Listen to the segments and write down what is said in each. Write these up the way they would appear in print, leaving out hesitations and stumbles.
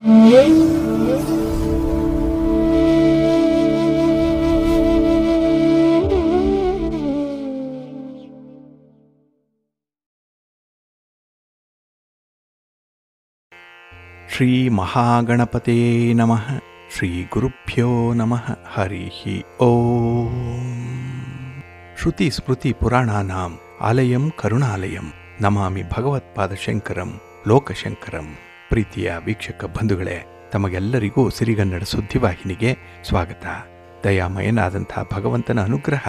ಶ್ರೀ ಮಹಾಗಣಪತೇ ನಮಃ. ಶ್ರೀ ಗುರುಭ್ಯೋ ನಮಃ. ಹರಿ ಓಂ. ಶ್ರುತಿ ಸ್ಮೃತಿ ಪುರಾಣಾನಾಂ ಆಲಯಂ ಕರುಣಾಲಯಂ ನಮಾಮಿ ಭಗವತ್ಪಾದಶಂಕರಂ ಲೋಕಶಂಕರಂ. ಪ್ರೀತಿಯ ವೀಕ್ಷಕ ಬಂಧುಗಳೇ, ತಮಗೆಲ್ಲರಿಗೂ ಸಿರಿಗನ್ನಡ ಸುದ್ದಿವಾಹಿನಿಗೆ ಸ್ವಾಗತ. ದಯಾಮಯನಾದಂಥ ಭಗವಂತನ ಅನುಗ್ರಹ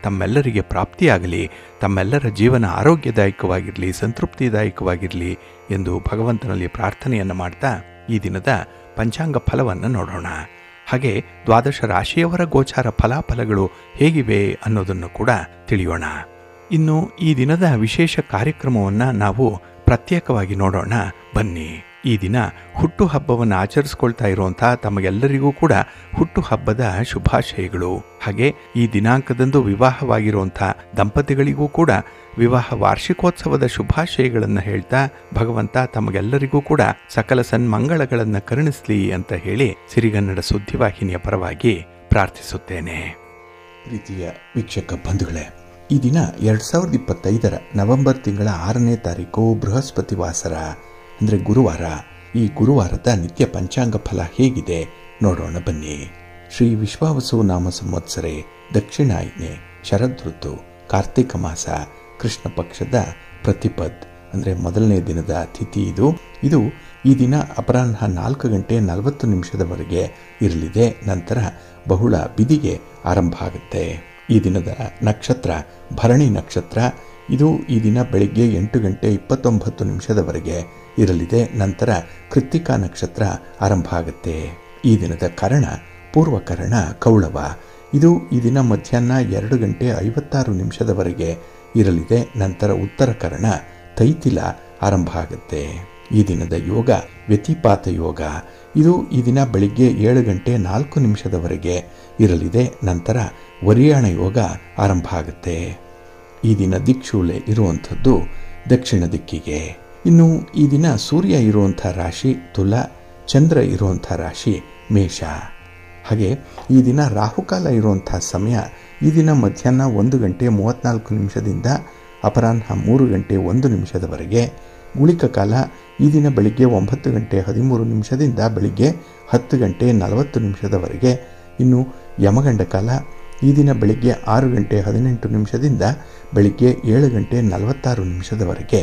ತಮ್ಮೆಲ್ಲರಿಗೆ ಪ್ರಾಪ್ತಿಯಾಗಲಿ, ತಮ್ಮೆಲ್ಲರ ಜೀವನ ಆರೋಗ್ಯದಾಯಕವಾಗಿರಲಿ, ಸಂತೃಪ್ತಿದಾಯಕವಾಗಿರಲಿ ಎಂದು ಭಗವಂತನಲ್ಲಿ ಪ್ರಾರ್ಥನೆಯನ್ನು ಮಾಡ್ತಾ ಈ ದಿನದ ಪಂಚಾಂಗ ಫಲವನ್ನು ನೋಡೋಣ. ಹಾಗೆ ದ್ವಾದಶ ರಾಶಿಯವರ ಗೋಚಾರ ಫಲಾಫಲಗಳು ಹೇಗಿವೆ ಅನ್ನೋದನ್ನು ಕೂಡ ತಿಳಿಯೋಣ. ಇನ್ನು ಈ ದಿನದ ವಿಶೇಷ ಕಾರ್ಯಕ್ರಮವನ್ನು ನಾವು ಪ್ರತ್ಯೇಕವಾಗಿ ನೋಡೋಣ ಬನ್ನಿ. ಈ ದಿನ ಹುಟ್ಟುಹಬ್ಬವನ್ನು ಆಚರಿಸ್ಕೊಳ್ತಾ ಇರುವಂಥ ತಮಗೆಲ್ಲರಿಗೂ ಕೂಡ ಹುಟ್ಟುಹಬ್ಬದ ಶುಭಾಶಯಗಳು. ಹಾಗೆ ಈ ದಿನಾಂಕದಂದು ವಿವಾಹವಾಗಿರುವಂಥ ದಂಪತಿಗಳಿಗೂ ಕೂಡ ವಿವಾಹ ವಾರ್ಷಿಕೋತ್ಸವದ ಶುಭಾಶಯಗಳನ್ನು ಹೇಳ್ತಾ ಭಗವಂತ ತಮಗೆಲ್ಲರಿಗೂ ಕೂಡ ಸಕಲ ಸನ್ಮಂಗಳಗಳನ್ನು ಕರುಣಿಸಲಿ ಅಂತ ಹೇಳಿ ಸಿರಿಗನ್ನಡ ಸುದ್ದಿವಾಹಿನಿಯ ಪರವಾಗಿ ಪ್ರಾರ್ಥಿಸುತ್ತೇನೆ. ಪ್ರೀತಿಯ ವೀಕ್ಷಕ ಬಂಧುಗಳೇ, ಈ ದಿನ 2025 ನವೆಂಬರ್ ತಿಂಗಳ 6ನೇ ತಾರೀಕು ಬೃಹಸ್ಪತಿ ವಾಸರ ಅಂದರೆ ಗುರುವಾರ. ಈ ಗುರುವಾರದ ನಿತ್ಯ ಪಂಚಾಂಗ ಫಲ ಹೇಗಿದೆ ನೋಡೋಣ ಬನ್ನಿ. ಶ್ರೀ ವಿಶ್ವಾವಸು ನಾಮ ಸಂವತ್ಸರೆ ದಕ್ಷಿಣಾಯನೆ ಶರದೃತು ಕಾರ್ತಿಕ ಮಾಸ ಕೃಷ್ಣ ಪಕ್ಷದ ಪ್ರತಿಪದ್ ಅಂದರೆ ಮೊದಲನೇ ದಿನದ ತಿಥಿ ಇದು ಈ ದಿನ ಅಪರಾಹ್ನ 4:40 ಇರಲಿದೆ. ನಂತರ ಬಹುಳ ಬಿದಿಗೆ ಆರಂಭ ಆಗುತ್ತೆ. ಈ ದಿನದ ನಕ್ಷತ್ರ ಭರಣಿ ನಕ್ಷತ್ರ. ಇದು ಈ ದಿನ ಬೆಳಿಗ್ಗೆ 8:29 ಇರಲಿದೆ. ನಂತರ ಕೃತ್ತಿಕಾ ನಕ್ಷತ್ರ ಆರಂಭ ಆಗುತ್ತೆ. ಈ ದಿನದ ಕರಣ ಪೂರ್ವಕರಣ ಕೌಳವ. ಇದು ಈ ದಿನ ಮಧ್ಯಾಹ್ನ 2:56 ಇರಲಿದೆ. ನಂತರ ಉತ್ತರ ಕರಣ ತೈತಿಲ ಆರಂಭ ಆಗುತ್ತೆ. ಈ ದಿನದ ಯೋಗ ವ್ಯತಿಪಾತ ಯೋಗ. ಇದು ಈ ದಿನ ಬೆಳಿಗ್ಗೆ 7:04 ಇರಲಿದೆ. ನಂತರ ವರಿಯಾಣ ಯೋಗ ಆರಂಭ ಆಗುತ್ತೆ. ಈ ದಿನ ದಿಕ್ಶೂಲೆ ಇರುವಂಥದ್ದು ದಕ್ಷಿಣ ದಿಕ್ಕಿಗೆ. ಇನ್ನು ಈ ದಿನ ಸೂರ್ಯ ಇರುವಂಥ ರಾಶಿ ತುಲ, ಚಂದ್ರ ಇರುವಂಥ ರಾಶಿ ಮೇಷ. ಹಾಗೆ ಈ ದಿನ ರಾಹುಕಾಲ ಇರುವಂಥ ಸಮಯ ಈ ದಿನ ಮಧ್ಯಾಹ್ನ 1:34 ಅಪರಾಹ್ನ 3:01 ಗುಳಿಕ ಕಾಲ ಈ ದಿನ ಬೆಳಿಗ್ಗೆ 9:13 ಬೆಳಿಗ್ಗೆ 10:40 ಇನ್ನು ಯಮಗಂಡ ಕಾಲ ಈ ದಿನ ಬೆಳಿಗ್ಗೆ 6:18 ಬೆಳಿಗ್ಗೆ 7:46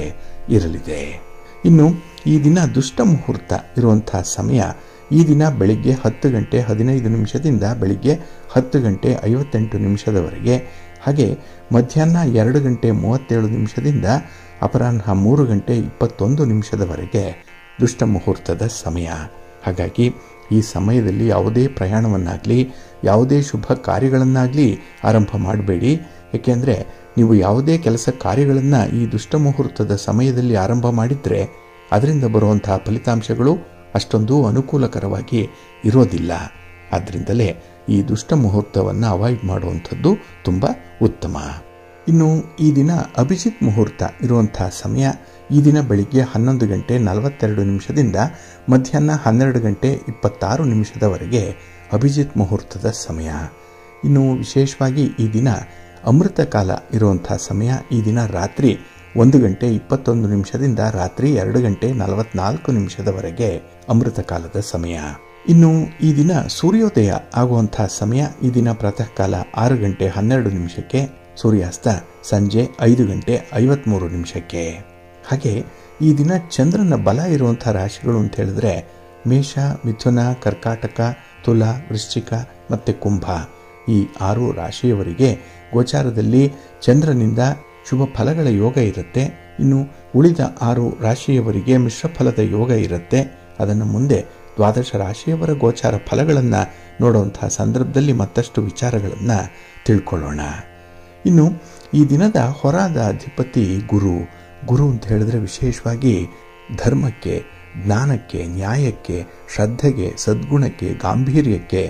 ಇರಲಿದೆ. ಇನ್ನು ಈ ದಿನ ದುಷ್ಟ ಮುಹೂರ್ತ ಇರುವಂಥ ಸಮಯ ಈ ದಿನ ಬೆಳಿಗ್ಗೆ 10:15 ಬೆಳಿಗ್ಗೆ 10:58 ಹಾಗೆ ಮಧ್ಯಾಹ್ನ 2:37 ಅಪರಾಹ್ನ 3:21 ದುಷ್ಟ ಮುಹೂರ್ತದ ಸಮಯ. ಹಾಗಾಗಿ ಈ ಸಮಯದಲ್ಲಿ ಯಾವುದೇ ಪ್ರಯಾಣವನ್ನಾಗಲಿ ಯಾವುದೇ ಶುಭ ಕಾರ್ಯಗಳನ್ನಾಗಲಿ ಆರಂಭ ಮಾಡಬೇಡಿ. ಏಕೆಂದರೆ ನೀವು ಯಾವುದೇ ಕೆಲಸ ಕಾರ್ಯಗಳನ್ನು ಈ ದುಷ್ಟ ಮುಹೂರ್ತದ ಸಮಯದಲ್ಲಿ ಆರಂಭ ಮಾಡಿದರೆ ಅದರಿಂದ ಬರುವಂತಹ ಫಲಿತಾಂಶಗಳು ಅಷ್ಟೊಂದು ಅನುಕೂಲಕರವಾಗಿ ಇರೋದಿಲ್ಲ. ಆದ್ದರಿಂದಲೇ ಈ ದುಷ್ಟ ಮುಹೂರ್ತವನ್ನು ಅವಾಯ್ಡ್ ಮಾಡುವಂಥದ್ದು ತುಂಬ ಉತ್ತಮ. ಇನ್ನು ಈ ದಿನ ಅಭಿಜಿತ್ ಮುಹೂರ್ತ ಇರುವಂಥ ಸಮಯ ಈ ದಿನ ಬೆಳಿಗ್ಗೆ 11:42 ಮಧ್ಯಾಹ್ನ 12:26 ಅಭಿಜಿತ್ ಮುಹೂರ್ತದ ಸಮಯ. ಇನ್ನು ವಿಶೇಷವಾಗಿ ಈ ದಿನ ಅಮೃತ ಕಾಲ ಇರುವಂಥ ಸಮಯ ಈ ದಿನ ರಾತ್ರಿ 1:21 ರಾತ್ರಿ 2:44 ಅಮೃತ ಕಾಲದ ಸಮಯ. ಇನ್ನು ಈ ದಿನ ಸೂರ್ಯೋದಯ ಆಗುವಂಥ ಸಮಯ ಈ ದಿನ ಪ್ರಾತಃ ಕಾಲ 6:12 ಸೂರ್ಯಾಸ್ತ ಸಂಜೆ 5:53 ಹಾಗೆ ಈ ದಿನ ಚಂದ್ರನ ಬಲ ಇರುವಂಥ ರಾಶಿಗಳು ಅಂತ ಹೇಳಿದ್ರೆ ಮೇಷ, ಮಿಥುನ, ಕರ್ಕಾಟಕ, ತುಲ, ವೃಶ್ಚಿಕ ಮತ್ತು ಕುಂಭ. ಈ 6 ರಾಶಿಯವರಿಗೆ ಗೋಚಾರದಲ್ಲಿ ಚಂದ್ರನಿಂದ ಶುಭ ಫಲಗಳ ಯೋಗ ಇರುತ್ತೆ. ಇನ್ನು ಉಳಿದ 6 ರಾಶಿಯವರಿಗೆ ಮಿಶ್ರ ಫಲದ ಯೋಗ ಇರುತ್ತೆ. ಅದನ್ನು ಮುಂದೆ ದ್ವಾದಶ ರಾಶಿಯವರ ಗೋಚಾರ ಫಲಗಳನ್ನು ನೋಡುವಂಥ ಸಂದರ್ಭದಲ್ಲಿ ಮತ್ತಷ್ಟು ವಿಚಾರಗಳನ್ನು ತಿಳ್ಕೊಳ್ಳೋಣ. ಇನ್ನು ಈ ದಿನದ ಹೊರಾದ ಅಧಿಪತಿ ಗುರು ಅಂತ ಹೇಳಿದ್ರೆ ವಿಶೇಷವಾಗಿ ಧರ್ಮಕ್ಕೆ, ಜ್ಞಾನಕ್ಕೆ, ನ್ಯಾಯಕ್ಕೆ, ಶ್ರದ್ಧೆಗೆ, ಸದ್ಗುಣಕ್ಕೆ, ಗಾಂಭೀರ್ಯಕ್ಕೆ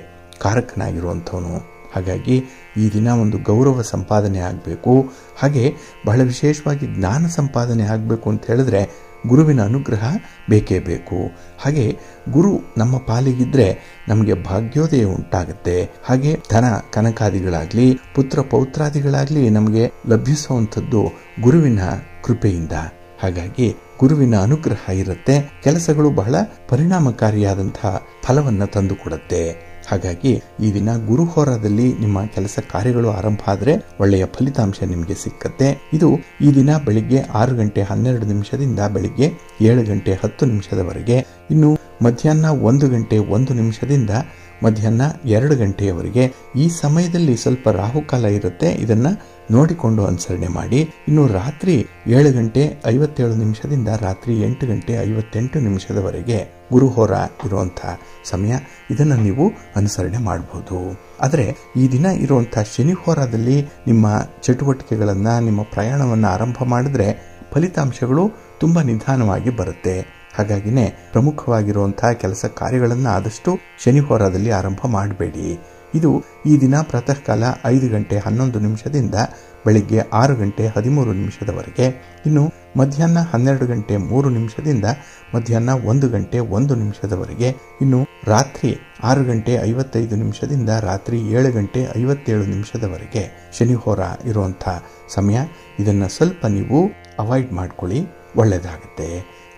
ಕಾರಕನಾಗಿರುವಂಥವನು. ಹಾಗಾಗಿ ಈ ದಿನ ಒಂದು ಗೌರವ ಸಂಪಾದನೆ ಆಗಬೇಕು. ಹಾಗೆ ಬಹಳ ವಿಶೇಷವಾಗಿ ಜ್ಞಾನ ಸಂಪಾದನೆ ಆಗಬೇಕು ಅಂತ ಹೇಳಿದ್ರೆ ಗುರುವಿನ ಅನುಗ್ರಹ ಬೇಕೇ ಬೇಕು. ಹಾಗೆ ಗುರು ನಮ್ಮ ಪಾಲಿಗಿದ್ರೆ ನಮಗೆ ಭಾಗ್ಯೋದಯ ಉಂಟಾಗುತ್ತೆ. ಹಾಗೆ ಧನ ಕನಕಾದಿಗಳಾಗ್ಲಿ ಪುತ್ರ ಪೌತ್ರಾದಿಗಳಾಗ್ಲಿ ನಮಗೆ ಲಭಿಸುವಂಥದ್ದು ಗುರುವಿನ ಕೃಪೆಯಿಂದ. ಹಾಗಾಗಿ ಗುರುವಿನ ಅನುಗ್ರಹ ಇರುತ್ತೆ. ಕೆಲಸಗಳು ಬಹಳ ಪರಿಣಾಮಕಾರಿಯಾದಂತಹ ಫಲವನ್ನ ತಂದುಕೊಡುತ್ತೆ. ಹಾಗಾಗಿ ಈ ದಿನ ಗುರುಹೋರಾದಲ್ಲಿ ನಿಮ್ಮ ಕೆಲಸ ಕಾರ್ಯಗಳು ಆರಂಭ ಆದರೆ ಒಳ್ಳೆಯ ಫಲಿತಾಂಶ ನಿಮಗೆ ಸಿಕ್ಕತ್ತೆ. ಇದು ಈ ದಿನ ಬೆಳಿಗ್ಗೆ 6:12 ಬೆಳಿಗ್ಗೆ 7:10 ಇನ್ನು ಮಧ್ಯಾಹ್ನ 1:01 ಮಧ್ಯಾಹ್ನ 2 ಈ ಸಮಯದಲ್ಲಿ ಸ್ವಲ್ಪ ರಾಹುಕಾಲ ಇರುತ್ತೆ. ಇದನ್ನ ನೋಡಿಕೊಂಡು ಅನುಸರಣೆ ಮಾಡಿ. ಇನ್ನು ರಾತ್ರಿ 7:57 ರಾತ್ರಿ 8:58 ಗುರುಹೋರ ಇರುವಂತಹ ಸಮಯ. ಇದನ್ನ ನೀವು ಅನುಸರಣೆ ಮಾಡಬಹುದು. ಆದರೆ ಈ ದಿನ ಇರುವಂತಹ ಶನಿಹೋರದಲ್ಲಿ ನಿಮ್ಮ ಚಟುವಟಿಕೆಗಳನ್ನ ನಿಮ್ಮ ಪ್ರಯಾಣವನ್ನ ಆರಂಭ ಮಾಡಿದ್ರೆ ಫಲಿತಾಂಶಗಳು ತುಂಬಾ ನಿಧಾನವಾಗಿ ಬರುತ್ತೆ. ಹಾಗಾಗಿನೇ ಪ್ರಮುಖವಾಗಿರುವಂತಹ ಕೆಲಸ ಕಾರ್ಯಗಳನ್ನು ಆದಷ್ಟು ಶನಿಹೋರದಲ್ಲಿ ಆರಂಭ ಮಾಡಬೇಡಿ. ಇದು ಈ ದಿನ ಪ್ರಾತಃ ಕಾಲ 5:11 ಬೆಳಿಗ್ಗೆ 6:13 ಇನ್ನು ಮಧ್ಯಾಹ್ನ 12:03 ಮಧ್ಯಾಹ್ನ 1:01 ಇನ್ನು ರಾತ್ರಿ 6:55 ರಾತ್ರಿ 7:57 ಶನಿಹೋರ ಇರುವಂತಹ ಸಮಯ. ಇದನ್ನ ಸ್ವಲ್ಪ ನೀವು ಅವಾಯ್ಡ್ ಮಾಡ್ಕೊಳ್ಳಿ, ಒಳ್ಳೆಯದಾಗುತ್ತೆ.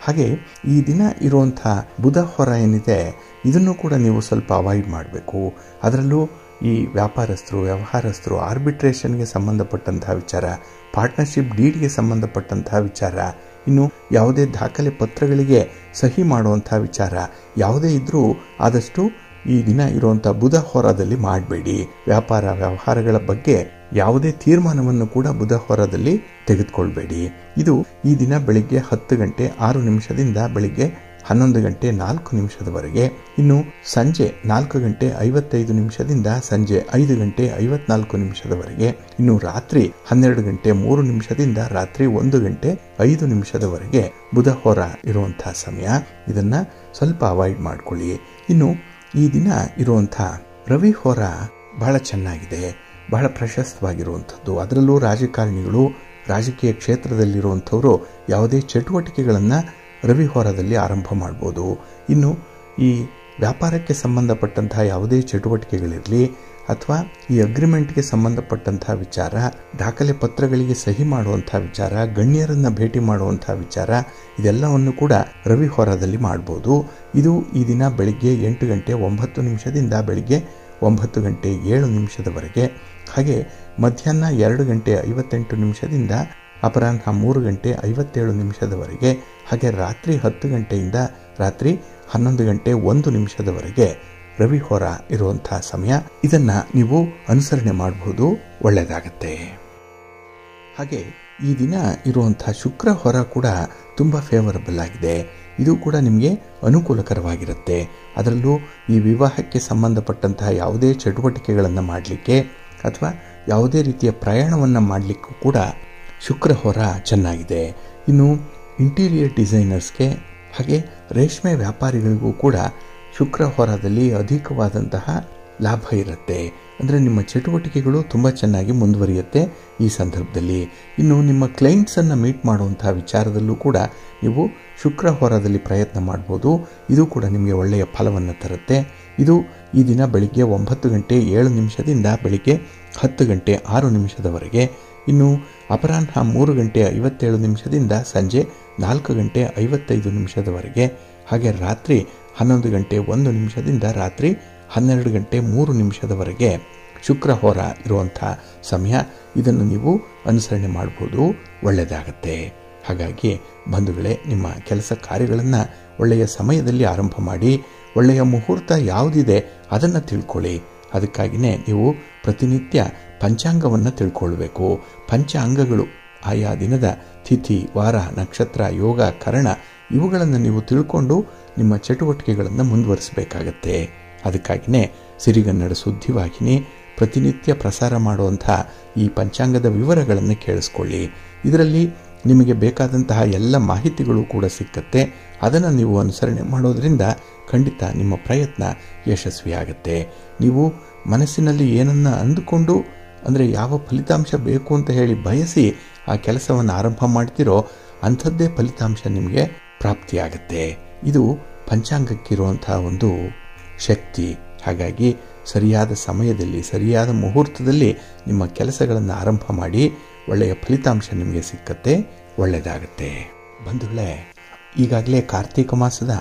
ಹಾಗೆ ಈ ದಿನ ಇರುವಂತಹ ಬುಧ ಹೊರ ಏನಿದೆ ಇದನ್ನು ಕೂಡ ನೀವು ಸ್ವಲ್ಪ ಅವಾಯ್ಡ್ ಮಾಡಬೇಕು. ಅದರಲ್ಲೂ ಈ ವ್ಯಾಪಾರಸ್ಥರು ವ್ಯವಹಾರಸ್ಥರು ಆರ್ಬಿಟ್ರೇಷನ್ಗೆ ಸಂಬಂಧಪಟ್ಟಂತಹ ವಿಚಾರ, ಪಾರ್ಟ್ನರ್ಶಿಪ್ ಡೀಡ್ಗೆ ಸಂಬಂಧಪಟ್ಟಂತಹ ವಿಚಾರ, ಇನ್ನು ಯಾವುದೇ ದಾಖಲೆ ಪತ್ರಗಳಿಗೆ ಸಹಿ ಮಾಡುವಂತಹ ವಿಚಾರ ಯಾವುದೇ ಇದ್ರೂ ಆದಷ್ಟು ಈ ದಿನ ಇರುವಂತಹ ಬುಧ ಹೊರದಲ್ಲಿ ಮಾಡಬೇಡಿ. ವ್ಯಾಪಾರ ವ್ಯವಹಾರಗಳ ಬಗ್ಗೆ ಯಾವುದೇ ತೀರ್ಮಾನವನ್ನು ಕೂಡ ಬುಧ ಹೊರದಲ್ಲಿ ತೆಗೆದುಕೊಳ್ಬೇಡಿ. ಇದು ಈ ದಿನ ಬೆಳಿಗ್ಗೆ 10:06 ಬೆಳಿಗ್ಗೆ 11:04 ಇನ್ನು ಸಂಜೆ 4:55 ಸಂಜೆ 5:54 ಇನ್ನು ರಾತ್ರಿ 12:03 ರಾತ್ರಿ 1:05 ಬುಧ ಹೊರ ಇರುವಂತಹ ಸಮಯ. ಇದನ್ನ ಸ್ವಲ್ಪ ಅವಾಯ್ಡ್ ಮಾಡ್ಕೊಳ್ಳಿ. ಇನ್ನು ಈ ದಿನ ಇರುವಂತಹ ರವಿ ಹೋರ ಬಹಳ ಚೆನ್ನಾಗಿದೆ, ಬಹಳ ಪ್ರಶಸ್ತವಾಗಿರುವಂಥದ್ದು. ಅದರಲ್ಲೂ ರಾಜಕಾರಣಿಗಳು ರಾಜಕೀಯ ಕ್ಷೇತ್ರದಲ್ಲಿರುವಂಥವರು ಯಾವುದೇ ಚಟುವಟಿಕೆಗಳನ್ನು ರವಿ ಹೋರದಲ್ಲಿ ಆರಂಭ ಮಾಡ್ಬೋದು. ಇನ್ನು ಈ ವ್ಯಾಪಾರಕ್ಕೆ ಸಂಬಂಧಪಟ್ಟಂತಹ ಯಾವುದೇ ಚಟುವಟಿಕೆಗಳಿರಲಿ ಅಥವಾ ಈ ಅಗ್ರಿಮೆಂಟ್ಗೆ ಸಂಬಂಧಪಟ್ಟಂತಹ ವಿಚಾರ, ದಾಖಲೆ ಪತ್ರಗಳಿಗೆ ಸಹಿ ಮಾಡುವಂತಹ ವಿಚಾರ, ಗಣ್ಯರನ್ನ ಭೇಟಿ ಮಾಡುವಂತಹ ವಿಚಾರ ಇದೆಲ್ಲವನ್ನು ಕೂಡ ರವಿ ಹೋರದಲ್ಲಿ ಮಾಡ್ಬೋದು. ಇದು ಈ ದಿನ ಬೆಳಿಗ್ಗೆ 8:09 ಬೆಳಿಗ್ಗೆ 9:07 ಹಾಗೆ ಮಧ್ಯಾಹ್ನ 2:58 ಅಪರಾಹ್ನ 3:57 ಹಾಗೆ ರಾತ್ರಿ 10 ಗಂಟೆಯಿಂದ ರಾತ್ರಿ 11:01 ರವಿ ಹೋರ ಇರುವಂತಹ ಸಮಯ. ಇದನ್ನ ನೀವು ಅನುಸರಣೆ ಮಾಡಬಹುದು, ಒಳ್ಳೆಯದಾಗತ್ತೆ. ಹಾಗೆ ಈ ದಿನ ಇರುವಂತಹ ಶುಕ್ರ ಹೊರ ಕೂಡ ತುಂಬಾ ಫೇವರಬಲ್ ಆಗಿದೆ. ಇದು ಕೂಡ ನಿಮಗೆ ಅನುಕೂಲಕರವಾಗಿರುತ್ತೆ. ಅದರಲ್ಲೂ ಈ ವಿವಾಹಕ್ಕೆ ಸಂಬಂಧಪಟ್ಟಂತಹ ಯಾವುದೇ ಚಟುವಟಿಕೆಗಳನ್ನು ಮಾಡಲಿಕ್ಕೆ ಅಥವಾ ಯಾವುದೇ ರೀತಿಯ ಪ್ರಯಾಣವನ್ನು ಮಾಡಲಿಕ್ಕೂ ಕೂಡ ಶುಕ್ರ ಹೊರ ಚೆನ್ನಾಗಿದೆ. ಇನ್ನು ಇಂಟೀರಿಯರ್ ಡಿಸೈನರ್ಸ್ಗೆ ಹಾಗೆ ರೇಷ್ಮೆ ವ್ಯಾಪಾರಿಗಳಿಗೂ ಕೂಡ ಶುಕ್ರ ಹೊರದಲ್ಲಿ ಅಧಿಕವಾದಂತಹ ಲಾಭ ಇರುತ್ತೆ. ಅಂದರೆ ನಿಮ್ಮ ಚಟುವಟಿಕೆಗಳು ತುಂಬ ಚೆನ್ನಾಗಿ ಮುಂದುವರಿಯುತ್ತೆ ಈ ಸಂದರ್ಭದಲ್ಲಿ. ಇನ್ನು ನಿಮ್ಮ ಕ್ಲೈಂಟ್ಸನ್ನು ಮೀಟ್ ಮಾಡುವಂತಹ ವಿಚಾರದಲ್ಲೂ ಕೂಡ ನೀವು ಶುಕ್ರ ಹೊರದಲ್ಲಿ ಪ್ರಯತ್ನ ಮಾಡ್ಬೋದು. ಇದು ಕೂಡ ನಿಮಗೆ ಒಳ್ಳೆಯ ಫಲವನ್ನು ತರುತ್ತೆ. ಇದು ಈ ದಿನ ಬೆಳಿಗ್ಗೆ 9:07 ಬೆಳಿಗ್ಗೆ 10:06 ಇನ್ನು ಅಪರಾಹ್ನ 3:57 ಸಂಜೆ 4:55 ಹಾಗೆ ರಾತ್ರಿ 11:01 ರಾತ್ರಿ 12:03 ಶುಕ್ರ ಹೋರ ಇರುವಂಥ ಸಮಯ. ಇದನ್ನು ನೀವು ಅನುಸರಣೆ ಮಾಡಬಹುದು, ಒಳ್ಳೆಯದಾಗತ್ತೆ. ಹಾಗಾಗಿ ಬಂಧುಗಳೇ, ನಿಮ್ಮ ಕೆಲಸ ಕಾರ್ಯಗಳನ್ನು ಒಳ್ಳೆಯ ಸಮಯದಲ್ಲಿ ಆರಂಭ ಮಾಡಿ. ಒಳ್ಳೆಯ ಮುಹೂರ್ತ ಯಾವುದಿದೆ ಅದನ್ನು ತಿಳ್ಕೊಳ್ಳಿ. ಅದಕ್ಕಾಗಿಯೇ ನೀವು ಪ್ರತಿನಿತ್ಯ ಪಂಚಾಂಗವನ್ನು ತಿಳ್ಕೊಳ್ಬೇಕು. ಪಂಚ ಅಂಗಗಳು ಆಯಾ ದಿನದ ತಿಥಿ, ವಾರ, ನಕ್ಷತ್ರ, ಯೋಗ, ಕರಣ ಇವುಗಳನ್ನು ನೀವು ತಿಳ್ಕೊಂಡು ನಿಮ್ಮ ಚಟುವಟಿಕೆಗಳನ್ನು ಮುಂದುವರಿಸಬೇಕಾಗತ್ತೆ. ಅದಕ್ಕಾಗಿಯೇ ಸಿರಿಗನ್ನಡ ಸುದ್ದಿವಾಹಿನಿ ಪ್ರತಿನಿತ್ಯ ಪ್ರಸಾರ ಮಾಡುವಂಥ ಈ ಪಂಚಾಂಗದ ವಿವರಗಳನ್ನು ಕೇಳಿಸ್ಕೊಳ್ಳಿ. ಇದರಲ್ಲಿ ನಿಮಗೆ ಬೇಕಾದಂತಹ ಎಲ್ಲ ಮಾಹಿತಿಗಳು ಕೂಡ ಸಿಕ್ಕತ್ತೆ. ಅದನ್ನು ನೀವು ಅನುಸರಣೆ ಮಾಡೋದರಿಂದ ಖಂಡಿತ ನಿಮ್ಮ ಪ್ರಯತ್ನ ಯಶಸ್ವಿಯಾಗುತ್ತೆ. ನೀವು ಮನಸ್ಸಿನಲ್ಲಿ ಏನನ್ನು ಅಂದುಕೊಂಡು, ಅಂದರೆ ಯಾವ ಫಲಿತಾಂಶ ಬೇಕು ಅಂತ ಹೇಳಿ ಬಯಸಿ ಆ ಕೆಲಸವನ್ನು ಆರಂಭ ಮಾಡ್ತೀರೋ ಅಂಥದ್ದೇ ಫಲಿತಾಂಶ ನಿಮಗೆ ಪ್ರಾಪ್ತಿಯಾಗುತ್ತೆ. ಇದು ಪಂಚಾಂಗಕ್ಕಿರುವಂತಹ ಒಂದು ಶಕ್ತಿ. ಹಾಗಾಗಿ ಸರಿಯಾದ ಸಮಯದಲ್ಲಿ ಸರಿಯಾದ ಮುಹೂರ್ತದಲ್ಲಿ ನಿಮ್ಮ ಕೆಲಸಗಳನ್ನು ಆರಂಭ ಮಾಡಿ ಒಳ್ಳೆಯ ಫಲಿತಾಂಶ ನಿಮಗೆ ಸಿಕ್ಕತ್ತೆ, ಒಳ್ಳೆಯದಾಗತ್ತೆ. ಬಂಧುಗಳೇ, ಈಗಾಗಲೇ ಕಾರ್ತೀಕ ಮಾಸದ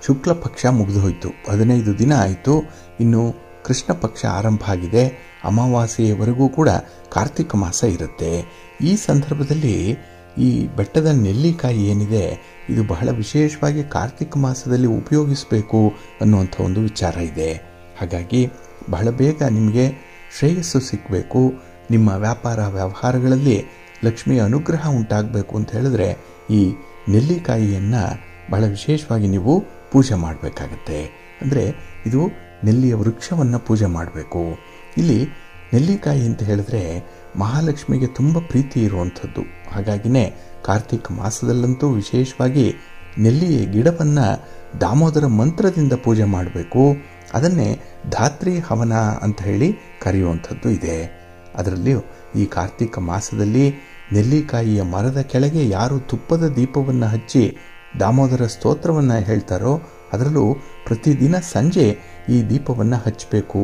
ಶುಕ್ಲ ಪಕ್ಷ ಮುಗಿದು ಹೋಯಿತು. 15 ದಿನ ಆಯಿತು. ಇನ್ನು ಕೃಷ್ಣ ಪಕ್ಷ ಆರಂಭ ಆಗಿದೆ. ಅಮಾವಾಸ್ಯೆಯವರೆಗೂ ಕೂಡ ಕಾರ್ತೀಕ ಮಾಸ ಇರುತ್ತೆ. ಈ ಸಂದರ್ಭದಲ್ಲಿ ಈ ಬೆಟ್ಟದ ನೆಲ್ಲಿಕಾಯಿ ಏನಿದೆ, ಇದು ಬಹಳ ವಿಶೇಷವಾಗಿ ಕಾರ್ತೀಕ ಮಾಸದಲ್ಲಿ ಉಪಯೋಗಿಸಬೇಕು ಅನ್ನುವಂಥ ಒಂದು ವಿಚಾರ ಇದೆ. ಹಾಗಾಗಿ ಬಹಳ ಬೇಗ ನಿಮಗೆ ಶ್ರೇಯಸ್ಸು ಸಿಕ್ಕಬೇಕು, ನಿಮ್ಮ ವ್ಯಾಪಾರ ವ್ಯವಹಾರಗಳಲ್ಲಿ ಲಕ್ಷ್ಮಿಯ ಅನುಗ್ರಹ ಉಂಟಾಗಬೇಕು ಅಂತ ಹೇಳಿದ್ರೆ ಈ ನೆಲ್ಲಿಕಾಯಿಯನ್ನು ಬಹಳ ವಿಶೇಷವಾಗಿ ನೀವು ಪೂಜೆ ಮಾಡಬೇಕಾಗತ್ತೆ. ಅಂದರೆ ಇದು ನೆಲ್ಲಿಯ ವೃಕ್ಷವನ್ನು ಪೂಜೆ ಮಾಡಬೇಕು. ಇಲ್ಲಿ ನೆಲ್ಲಿಕಾಯಿ ಅಂತ ಹೇಳಿದ್ರೆ ಮಹಾಲಕ್ಷ್ಮಿಗೆ ತುಂಬ ಪ್ರೀತಿ ಇರುವಂಥದ್ದು. ಹಾಗಾಗಿನೇ ಕಾರ್ತೀಕ ಮಾಸದಲ್ಲಂತೂ ವಿಶೇಷವಾಗಿ ನೆಲ್ಲಿಯ ಗಿಡವನ್ನು ದಾಮೋದರ ಮಂತ್ರದಿಂದ ಪೂಜೆ ಮಾಡಬೇಕು. ಅದನ್ನೇ ಧಾತ್ರಿ ಹವನ ಅಂತ ಹೇಳಿ ಕರೆಯುವಂಥದ್ದು ಇದೆ. ಅದರಲ್ಲಿಯೂ ಈ ಕಾರ್ತೀಕ ಮಾಸದಲ್ಲಿ ನೆಲ್ಲಿಕಾಯಿಯ ಮರದ ಕೆಳಗೆ ಯಾರು ತುಪ್ಪದ ದೀಪವನ್ನು ಹಚ್ಚಿ ದಾಮೋದರ ಸ್ತೋತ್ರವನ್ನು ಹೇಳ್ತಾರೋ ಅದರಲ್ಲೂ ಪ್ರತಿದಿನ ಸಂಜೆ ಈ ದೀಪವನ್ನು ಹಚ್ಚಬೇಕು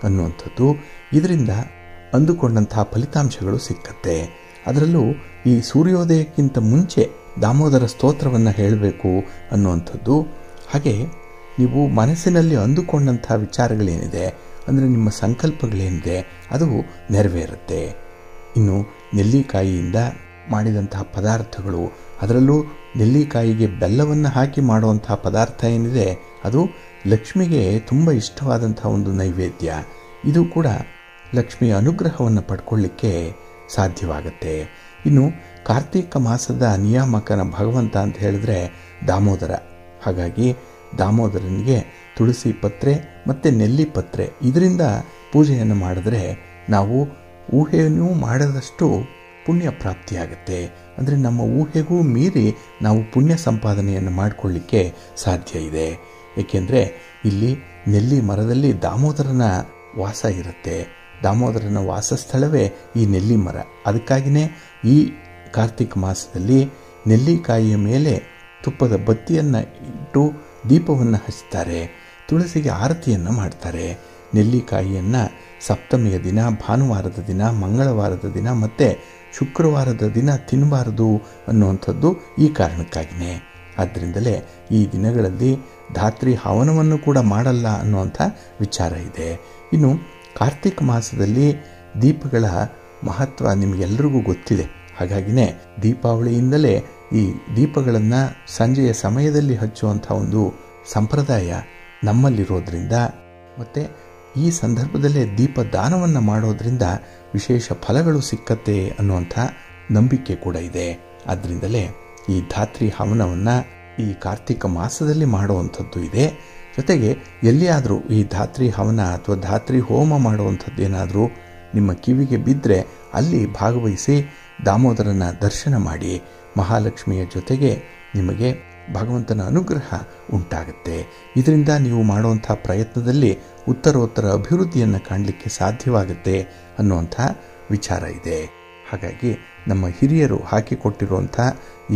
ಅನ್ನುವಂಥದ್ದು. ಇದರಿಂದ ಅಂದುಕೊಂಡಂತಹ ಫಲಿತಾಂಶಗಳು ಸಿಕ್ಕತ್ತೆ. ಅದರಲ್ಲೂ ಈ ಸೂರ್ಯೋದಯಕ್ಕಿಂತ ಮುಂಚೆ ದಾಮೋದರ ಸ್ತೋತ್ರವನ್ನು ಹೇಳಬೇಕು ಅನ್ನುವಂಥದ್ದು. ಹಾಗೆ ನೀವು ಮನಸ್ಸಿನಲ್ಲಿ ಅಂದುಕೊಂಡಂಥ ವಿಚಾರಗಳೇನಿದೆ, ಅಂದರೆ ನಿಮ್ಮ ಸಂಕಲ್ಪಗಳೇನಿದೆ, ಅದು ನೆರವೇರುತ್ತೆ. ಇನ್ನು ನೆಲ್ಲಿಕಾಯಿಯಿಂದ ಮಾಡಿದಂತಹ ಪದಾರ್ಥಗಳು, ಅದರಲ್ಲೂ ನೆಲ್ಲಿಕಾಯಿಗೆ ಬೆಲ್ಲವನ್ನು ಹಾಕಿ ಮಾಡುವಂತಹ ಪದಾರ್ಥ ಏನಿದೆ, ಅದು ಲಕ್ಷ್ಮಿಗೆ ತುಂಬ ಇಷ್ಟವಾದಂಥ ಒಂದು ನೈವೇದ್ಯ. ಇದು ಕೂಡ ಲಕ್ಷ್ಮಿಯ ಅನುಗ್ರಹವನ್ನು ಪಡ್ಕೊಳ್ಳಿಕ್ಕೆ ಸಾಧ್ಯವಾಗುತ್ತೆ. ಇನ್ನು ಕಾರ್ತೀಕ ಮಾಸದ ನಿಯಾಮಕನ ಭಗವಂತ ಅಂತ ಹೇಳಿದ್ರೆ ದಾಮೋದರ. ಹಾಗಾಗಿ ದಾಮೋದರನಿಗೆ ತುಳಸಿ ಪತ್ರೆ ಮತ್ತು ನೆಲ್ಲಿ ಪತ್ರೆ ಇದರಿಂದ ಪೂಜೆಯನ್ನು ಮಾಡಿದ್ರೆ ನಾವು ಊಹೆಯೂ ಮಾಡದಷ್ಟು ಪುಣ್ಯ ಪ್ರಾಪ್ತಿಯಾಗುತ್ತೆ. ಅಂದರೆ ನಮ್ಮ ಊಹೆಗೂ ಮೀರಿ ನಾವು ಪುಣ್ಯ ಸಂಪಾದನೆಯನ್ನು ಮಾಡಿಕೊಳ್ಳಿಕ್ಕೆ ಸಾಧ್ಯ ಇದೆ. ಏಕೆಂದರೆ ಇಲ್ಲಿ ನೆಲ್ಲಿ ಮರದಲ್ಲಿ ದಾಮೋದರನ ವಾಸ ಇರುತ್ತೆ. ದಾಮೋದರನ ವಾಸಸ್ಥಳವೇ ಈ ನೆಲ್ಲಿ ಮರ. ಅದಕ್ಕಾಗಿಯೇ ಈ ಕಾರ್ತಿಕ ಮಾಸದಲ್ಲಿ ನೆಲ್ಲಿಕಾಯಿಯ ಮೇಲೆ ತುಪ್ಪದ ಬತ್ತಿಯನ್ನು ಇಟ್ಟು ದೀಪವನ್ನು ಹಚ್ತಾರೆ, ತುಳಸಿಗೆ ಆರತಿಯನ್ನು ಮಾಡ್ತಾರೆ. ನೆಲ್ಲಿಕಾಯಿಯನ್ನು ಸಪ್ತಮಿಯ ದಿನ, ಭಾನುವಾರದ ದಿನ, ಮಂಗಳವಾರದ ದಿನ ಮತ್ತು ಶುಕ್ರವಾರದ ದಿನ ತಿನ್ನಬಾರದು ಅನ್ನುವಂಥದ್ದು ಈ ಕಾರಣಕ್ಕಾಗಿಯೇ. ಆದ್ದರಿಂದಲೇ ಈ ದಿನಗಳಲ್ಲಿ ಧಾತ್ರಿ ಹವನವನ್ನು ಕೂಡ ಮಾಡಲ್ಲ ಅನ್ನುವಂಥ ವಿಚಾರ ಇದೆ. ಇನ್ನು ಕಾರ್ತಿಕ ಮಾಸದಲ್ಲಿ ದೀಪಗಳ ಮಹತ್ವ ನಿಮಗೆಲ್ಲರಿಗೂ ಗೊತ್ತಿದೆ. ಹಾಗಾಗಿನೇ ದೀಪಾವಳಿಯಿಂದಲೇ ಈ ದೀಪಗಳನ್ನು ಸಂಜೆಯ ಸಮಯದಲ್ಲಿ ಹಚ್ಚುವಂಥ ಒಂದು ಸಂಪ್ರದಾಯ ನಮ್ಮಲ್ಲಿರೋದ್ರಿಂದ ಮತ್ತು ಈ ಸಂದರ್ಭದಲ್ಲೇ ದೀಪದಾನವನ್ನು ಮಾಡೋದ್ರಿಂದ ವಿಶೇಷ ಫಲಗಳು ಸಿಕ್ಕತ್ತೆ ಅನ್ನುವಂಥ ನಂಬಿಕೆ ಕೂಡ ಇದೆ. ಆದ್ದರಿಂದಲೇ ಈ ಧಾತ್ರಿ ಹವನವನ್ನು ಈ ಕಾರ್ತಿಕ ಮಾಸದಲ್ಲಿ ಮಾಡುವಂಥದ್ದು ಇದೆ. ಜೊತೆಗೆ ಎಲ್ಲಿಯಾದರೂ ಈ ಧಾತ್ರಿ ಹವನ ಅಥವಾ ಧಾತ್ರಿ ಹೋಮ ಮಾಡುವಂಥದ್ದು ಏನಾದರೂ ನಿಮ್ಮ ಕಿವಿಗೆ ಬಿದ್ದರೆ ಅಲ್ಲಿ ಭಾಗವಹಿಸಿ ದಾಮೋದರನ ದರ್ಶನ ಮಾಡಿ. ಮಹಾಲಕ್ಷ್ಮಿಯ ಜೊತೆಗೆ ನಿಮಗೆ ಭಗವಂತನ ಅನುಗ್ರಹ ಉಂಟಾಗುತ್ತೆ. ಇದರಿಂದ ನೀವು ಮಾಡುವಂಥ ಪ್ರಯತ್ನದಲ್ಲಿ ಉತ್ತರೋತ್ತರ ಅಭಿವೃದ್ಧಿಯನ್ನು ಕಾಣಲಿಕ್ಕೆ ಸಾಧ್ಯವಾಗುತ್ತೆ ಅನ್ನುವಂಥ ವಿಚಾರ ಇದೆ. ಹಾಗಾಗಿ ನಮ್ಮ ಹಿರಿಯರು ಹಾಕಿಕೊಟ್ಟಿರುವಂಥ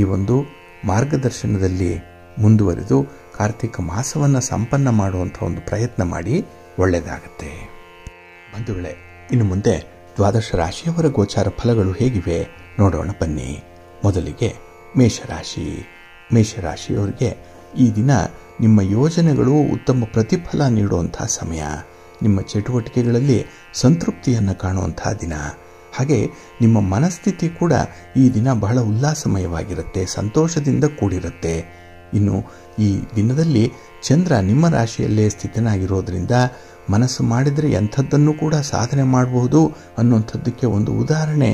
ಈ ಒಂದು ಮಾರ್ಗದರ್ಶನದಲ್ಲಿ ಮುಂದುವರೆದು ಕಾರ್ತಿಕ ಮಾಸವನ್ನು ಸಂಪನ್ನ ಮಾಡುವಂಥ ಒಂದು ಪ್ರಯತ್ನ ಮಾಡಿ, ಒಳ್ಳೆಯದಾಗತ್ತೆ. ಬಂಧುಗಳೇ, ಇನ್ನು ಮುಂದೆ ದ್ವಾದಶ ರಾಶಿಯವರ ಗೋಚಾರ ಫಲಗಳು ಹೇಗಿವೆ ನೋಡೋಣ ಬನ್ನಿ. ಮೊದಲಿಗೆ ಮೇಷರಾಶಿ. ಮೇಷರಾಶಿಯವರಿಗೆ ಈ ದಿನ ನಿಮ್ಮ ಯೋಜನೆಗಳು ಉತ್ತಮ ಪ್ರತಿಫಲ ನೀಡುವಂಥ ಸಮಯ. ನಿಮ್ಮ ಚಟುವಟಿಕೆಗಳಲ್ಲಿ ಸಂತೃಪ್ತಿಯನ್ನು ಕಾಣುವಂಥ ದಿನ. ಹಾಗೆ ನಿಮ್ಮ ಮನಸ್ಥಿತಿ ಕೂಡ ಈ ದಿನ ಬಹಳ ಉಲ್ಲಾಸಮಯವಾಗಿರುತ್ತೆ, ಸಂತೋಷದಿಂದ ಕೂಡಿರುತ್ತೆ. ಇನ್ನು ಈ ದಿನದಲ್ಲಿ ಚಂದ್ರ ನಿಮ್ಮ ರಾಶಿಯಲ್ಲೇ ಸ್ಥಿತನಾಗಿರೋದ್ರಿಂದ ಮನಸ್ಸು ಮಾಡಿದರೆ ಎಂಥದ್ದನ್ನು ಕೂಡ ಸಾಧನೆ ಮಾಡಬಹುದು ಅನ್ನುವಂಥದ್ದಕ್ಕೆ ಒಂದು ಉದಾಹರಣೆ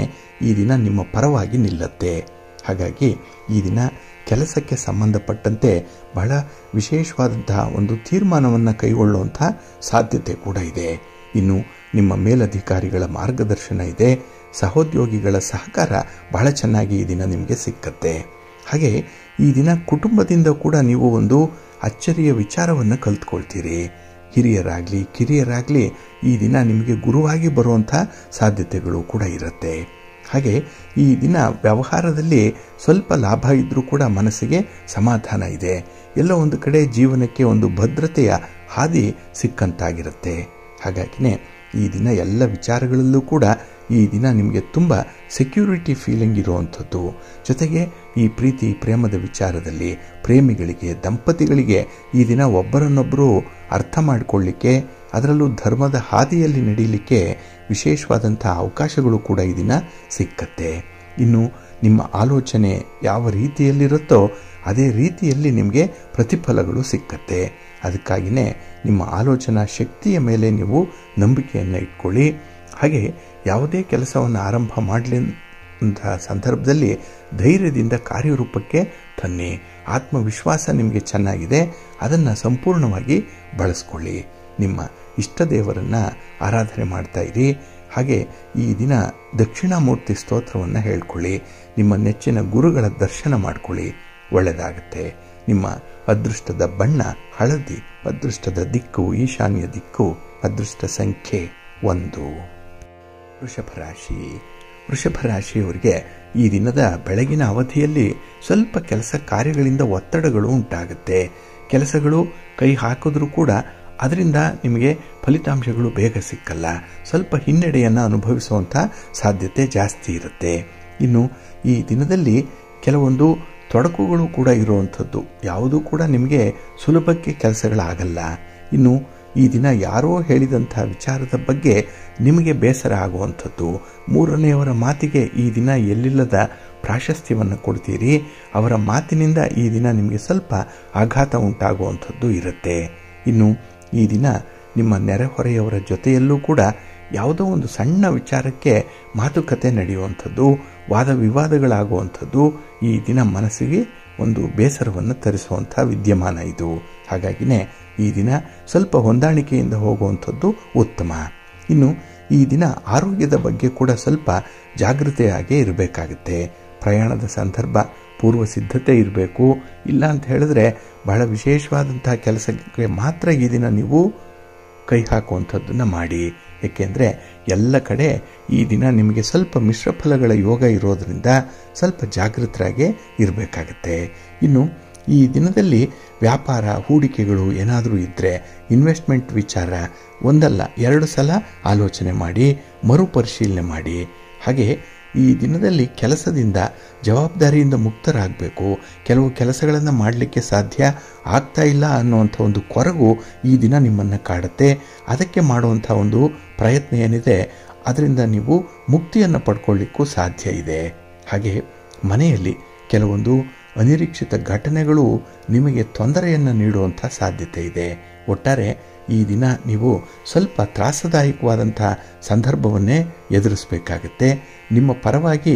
ಈ ದಿನ ನಿಮ್ಮ ಪರವಾಗಿ ನಿಲ್ಲತ್ತೆ. ಹಾಗಾಗಿ ಈ ದಿನ ಕೆಲಸಕ್ಕೆ ಸಂಬಂಧಪಟ್ಟಂತೆ ಬಹಳ ವಿಶೇಷವಾದಂತಹ ಒಂದು ತೀರ್ಮಾನವನ್ನು ಕೈಗೊಳ್ಳುವಂಥ ಸಾಧ್ಯತೆ ಕೂಡ ಇದೆ. ಇನ್ನು ನಿಮ್ಮ ಮೇಲಧಿಕಾರಿಗಳ ಮಾರ್ಗದರ್ಶನ ಇದೆ. ಸಹೋದ್ಯೋಗಿಗಳ ಸಹಕಾರ ಬಹಳ ಚೆನ್ನಾಗಿ ಈ ದಿನ ನಿಮಗೆ ಸಿಕ್ಕತ್ತೆ. ಹಾಗೆ ಈ ದಿನ ಕುಟುಂಬದಿಂದ ಕೂಡ ನೀವು ಒಂದು ಅಚ್ಚರಿಯ ವಿಚಾರವನ್ನು ಕಲ್ತ್ಕೊಳ್ತೀರಿ. ಹಿರಿಯರಾಗಲಿ ಕಿರಿಯರಾಗಲಿ ಈ ದಿನ ನಿಮಗೆ ಗುರುವಾಗಿ ಬರುವಂಥ ಸಾಧ್ಯತೆಗಳು ಕೂಡ ಇರುತ್ತೆ. ಹಾಗೆ ಈ ದಿನ ವ್ಯವಹಾರದಲ್ಲಿ ಸ್ವಲ್ಪ ಲಾಭ ಇದ್ದರೂ ಕೂಡ ಮನಸ್ಸಿಗೆ ಸಮಾಧಾನ ಇದೆ. ಎಲ್ಲ ಒಂದು ಕಡೆ ಜೀವನಕ್ಕೆ ಒಂದು ಭದ್ರತೆಯ ಹಾದಿ ಸಿಕ್ಕಂತಾಗಿರುತ್ತೆ. ಹಾಗಾಗಿನೇ ಈ ದಿನ ಎಲ್ಲ ವಿಚಾರಗಳಲ್ಲೂ ಕೂಡ ಈ ದಿನ ನಿಮಗೆ ತುಂಬ ಸೆಕ್ಯೂರಿಟಿ ಫೀಲಿಂಗ್ ಇರುವಂಥದ್ದು. ಜೊತೆಗೆ ಈ ಪ್ರೀತಿ ಪ್ರೇಮದ ವಿಚಾರದಲ್ಲಿ ಪ್ರೇಮಿಗಳಿಗೆ, ದಂಪತಿಗಳಿಗೆ ಈ ದಿನ ಒಬ್ಬರನ್ನೊಬ್ಬರು ಅರ್ಥ ಮಾಡಿಕೊಳ್ಳಿಕ್ಕೆ, ಅದರಲ್ಲೂ ಧರ್ಮದ ಹಾದಿಯಲ್ಲಿ ನಡೀಲಿಕ್ಕೆ ವಿಶೇಷವಾದಂಥ ಅವಕಾಶಗಳು ಕೂಡ ಈ ದಿನ ಸಿಕ್ಕತ್ತೆ. ಇನ್ನು ನಿಮ್ಮ ಆಲೋಚನೆ ಯಾವ ರೀತಿಯಲ್ಲಿರುತ್ತೋ ಅದೇ ರೀತಿಯಲ್ಲಿ ನಿಮಗೆ ಪ್ರತಿಫಲಗಳು ಸಿಕ್ಕತ್ತೆ. ಅದಕ್ಕಾಗಿಯೇ ನಿಮ್ಮ ಆಲೋಚನಾ ಶಕ್ತಿಯ ಮೇಲೆ ನೀವು ನಂಬಿಕೆಯನ್ನು ಇಟ್ಕೊಳ್ಳಿ. ಹಾಗೆ ಯಾವುದೇ ಕೆಲಸವನ್ನು ಆರಂಭ ಮಾಡಲಿಂತಹ ಸಂದರ್ಭದಲ್ಲಿ ಧೈರ್ಯದಿಂದ ಕಾರ್ಯರೂಪಕ್ಕೆ ತನ್ನಿ. ಆತ್ಮವಿಶ್ವಾಸ ನಿಮಗೆ ಚೆನ್ನಾಗಿದೆ, ಅದನ್ನು ಸಂಪೂರ್ಣವಾಗಿ ಬಳಸ್ಕೊಳ್ಳಿ. ನಿಮ್ಮ ಇಷ್ಟ ದೇವರನ್ನು ಆರಾಧನೆ ಮಾಡ್ತಾ ಇರಿ. ಹಾಗೆ ಈ ದಿನ ದಕ್ಷಿಣಾಮೂರ್ತಿ ಸ್ತೋತ್ರವನ್ನು ಹೇಳ್ಕೊಳ್ಳಿ. ನಿಮ್ಮ ನೆಚ್ಚಿನ ಗುರುಗಳ ದರ್ಶನ ಮಾಡ್ಕೊಳ್ಳಿ, ಒಳ್ಳೆಯದಾಗುತ್ತೆ. ನಿಮ್ಮ ಅದೃಷ್ಟದ ಬಣ್ಣ ಹಳದಿ, ಅದೃಷ್ಟದ ದಿಕ್ಕು ಈಶಾನ್ಯ ದಿಕ್ಕು, ಅದೃಷ್ಟ ಸಂಖ್ಯೆ 1. ವೃಷಭ ರಾಶಿ. ವೃಷಭ ರಾಶಿಯವರಿಗೆ ಈ ದಿನದ ಬೆಳಗಿನ ಅವಧಿಯಲ್ಲಿ ಸ್ವಲ್ಪ ಕೆಲಸ ಕಾರ್ಯಗಳಿಂದ ಒತ್ತಡಗಳು ಉಂಟಾಗುತ್ತೆ. ಕೆಲಸಗಳು ಕೈ ಹಾಕಿದ್ರೂ ಕೂಡ ಅದರಿಂದ ನಿಮಗೆ ಫಲಿತಾಂಶಗಳು ಬೇಗ ಸಿಕ್ಕಲ್ಲ. ಸ್ವಲ್ಪ ಹಿನ್ನಡೆಯನ್ನು ಅನುಭವಿಸುವಂಥ ಸಾಧ್ಯತೆ ಜಾಸ್ತಿ ಇರುತ್ತೆ. ಇನ್ನು ಈ ದಿನದಲ್ಲಿ ಕೆಲವೊಂದು ತೊಡಕುಗಳು ಕೂಡ ಇರುವಂಥದ್ದು. ಯಾವುದೂ ಕೂಡ ನಿಮಗೆ ಸುಲಭಕ್ಕೆ ಕೆಲಸಗಳಾಗಲ್ಲ. ಇನ್ನು ಈ ದಿನ ಯಾರೋ ಹೇಳಿದಂಥ ವಿಚಾರದ ಬಗ್ಗೆ ನಿಮಗೆ ಬೇಸರ ಆಗುವಂಥದ್ದು. ಮೂರನೆಯವರ ಮಾತಿಗೆ ಈ ದಿನ ಎಲ್ಲಿಲ್ಲದ ಪ್ರಾಶಸ್ತ್ಯವನ್ನು ಕೊಡ್ತೀರಿ. ಅವರ ಮಾತಿನಿಂದ ಈ ದಿನ ನಿಮಗೆ ಸ್ವಲ್ಪ ಆಘಾತ ಉಂಟಾಗುವಂಥದ್ದು ಇರುತ್ತೆ. ಇನ್ನು ಈ ದಿನ ನಿಮ್ಮ ನೆರೆಹೊರೆಯವರ ಜೊತೆಯಲ್ಲೂ ಕೂಡ ಯಾವುದೋ ಒಂದು ಸಣ್ಣ ವಿಚಾರಕ್ಕೆ ಮಾತುಕತೆ ನಡೆಯುವಂಥದ್ದು, ವಾದ ವಿವಾದಗಳಾಗುವಂಥದ್ದು ಈ ದಿನ ಮನಸ್ಸಿಗೆ ಒಂದು ಬೇಸರವನ್ನು ತರಿಸುವಂಥ ವಿದ್ಯಮಾನ ಇದು. ಹಾಗಾಗಿನೇ ಈ ದಿನ ಸ್ವಲ್ಪ ಹೊಂದಾಣಿಕೆಯಿಂದ ಹೋಗುವಂಥದ್ದು ಉತ್ತಮ. ಇನ್ನು ಈ ದಿನ ಆರೋಗ್ಯದ ಬಗ್ಗೆ ಕೂಡ ಸ್ವಲ್ಪ ಜಾಗೃತೆಯಾಗೇ ಇರಬೇಕಾಗುತ್ತೆ. ಪ್ರಯಾಣದ ಸಂದರ್ಭ ಪೂರ್ವ ಸಿದ್ಧತೆ ಇರಬೇಕು. ಇಲ್ಲ ಅಂತ ಹೇಳಿದ್ರೆ ಬಹಳ ವಿಶೇಷವಾದಂತಹ ಕೆಲಸಕ್ಕೆ ಮಾತ್ರ ಈ ದಿನ ನೀವು ಕೈ ಹಾಕುವಂಥದ್ದನ್ನು ಮಾಡಿ. ಏಕೆಂದರೆ ಎಲ್ಲ ಕಡೆ ಈ ದಿನ ನಿಮಗೆ ಸ್ವಲ್ಪ ಮಿಶ್ರ ಫಲಗಳ ಯೋಗ ಇರೋದರಿಂದ ಸ್ವಲ್ಪ ಜಾಗೃತರಾಗೇ ಇರಬೇಕಾಗತ್ತೆ. ಇನ್ನು ಈ ದಿನದಲ್ಲಿ ವ್ಯಾಪಾರ ಹೂಡಿಕೆಗಳು ಏನಾದರೂ ಇದ್ದರೆ ಇನ್ವೆಸ್ಟ್ಮೆಂಟ್ ವಿಚಾರ ಒಂದಲ್ಲ 2 ಸಲ ಆಲೋಚನೆ ಮಾಡಿ ಮರುಪರಿಶೀಲನೆ ಮಾಡಿ. ಹಾಗೆ ಈ ದಿನದಲ್ಲಿ ಕೆಲಸದಿಂದ ಜವಾಬ್ದಾರಿಯಿಂದ ಮುಕ್ತರಾಗಬೇಕು. ಕೆಲವು ಕೆಲಸಗಳನ್ನು ಮಾಡಲಿಕ್ಕೆ ಸಾಧ್ಯ ಆಗ್ತಾ ಇಲ್ಲ ಅನ್ನುವಂಥ ಒಂದು ಕೊರಗು ಈ ದಿನ ನಿಮ್ಮನ್ನು ಕಾಡುತ್ತೆ. ಅದಕ್ಕೆ ಮಾಡುವಂಥ ಒಂದು ಪ್ರಯತ್ನ ಏನಿದೆ ಅದರಿಂದ ನೀವು ಮುಕ್ತಿಯನ್ನು ಪಡ್ಕೊಳ್ಳಿಕ್ಕೂ ಸಾಧ್ಯ ಇದೆ. ಹಾಗೆ ಮನೆಯಲ್ಲಿ ಕೆಲವೊಂದು ಅನಿರೀಕ್ಷಿತ ಘಟನೆಗಳು ನಿಮಗೆ ತೊಂದರೆಯನ್ನು ನೀಡುವಂಥ ಸಾಧ್ಯತೆ ಇದೆ. ಒಟ್ಟಾರೆ ಈ ದಿನ ನೀವು ಸ್ವಲ್ಪ ತ್ರಾಸದಾಯಕವಾದಂಥ ಸಂದರ್ಭವನ್ನೇ ಎದುರಿಸಬೇಕಾಗತ್ತೆ. ನಿಮ್ಮ ಪರವಾಗಿ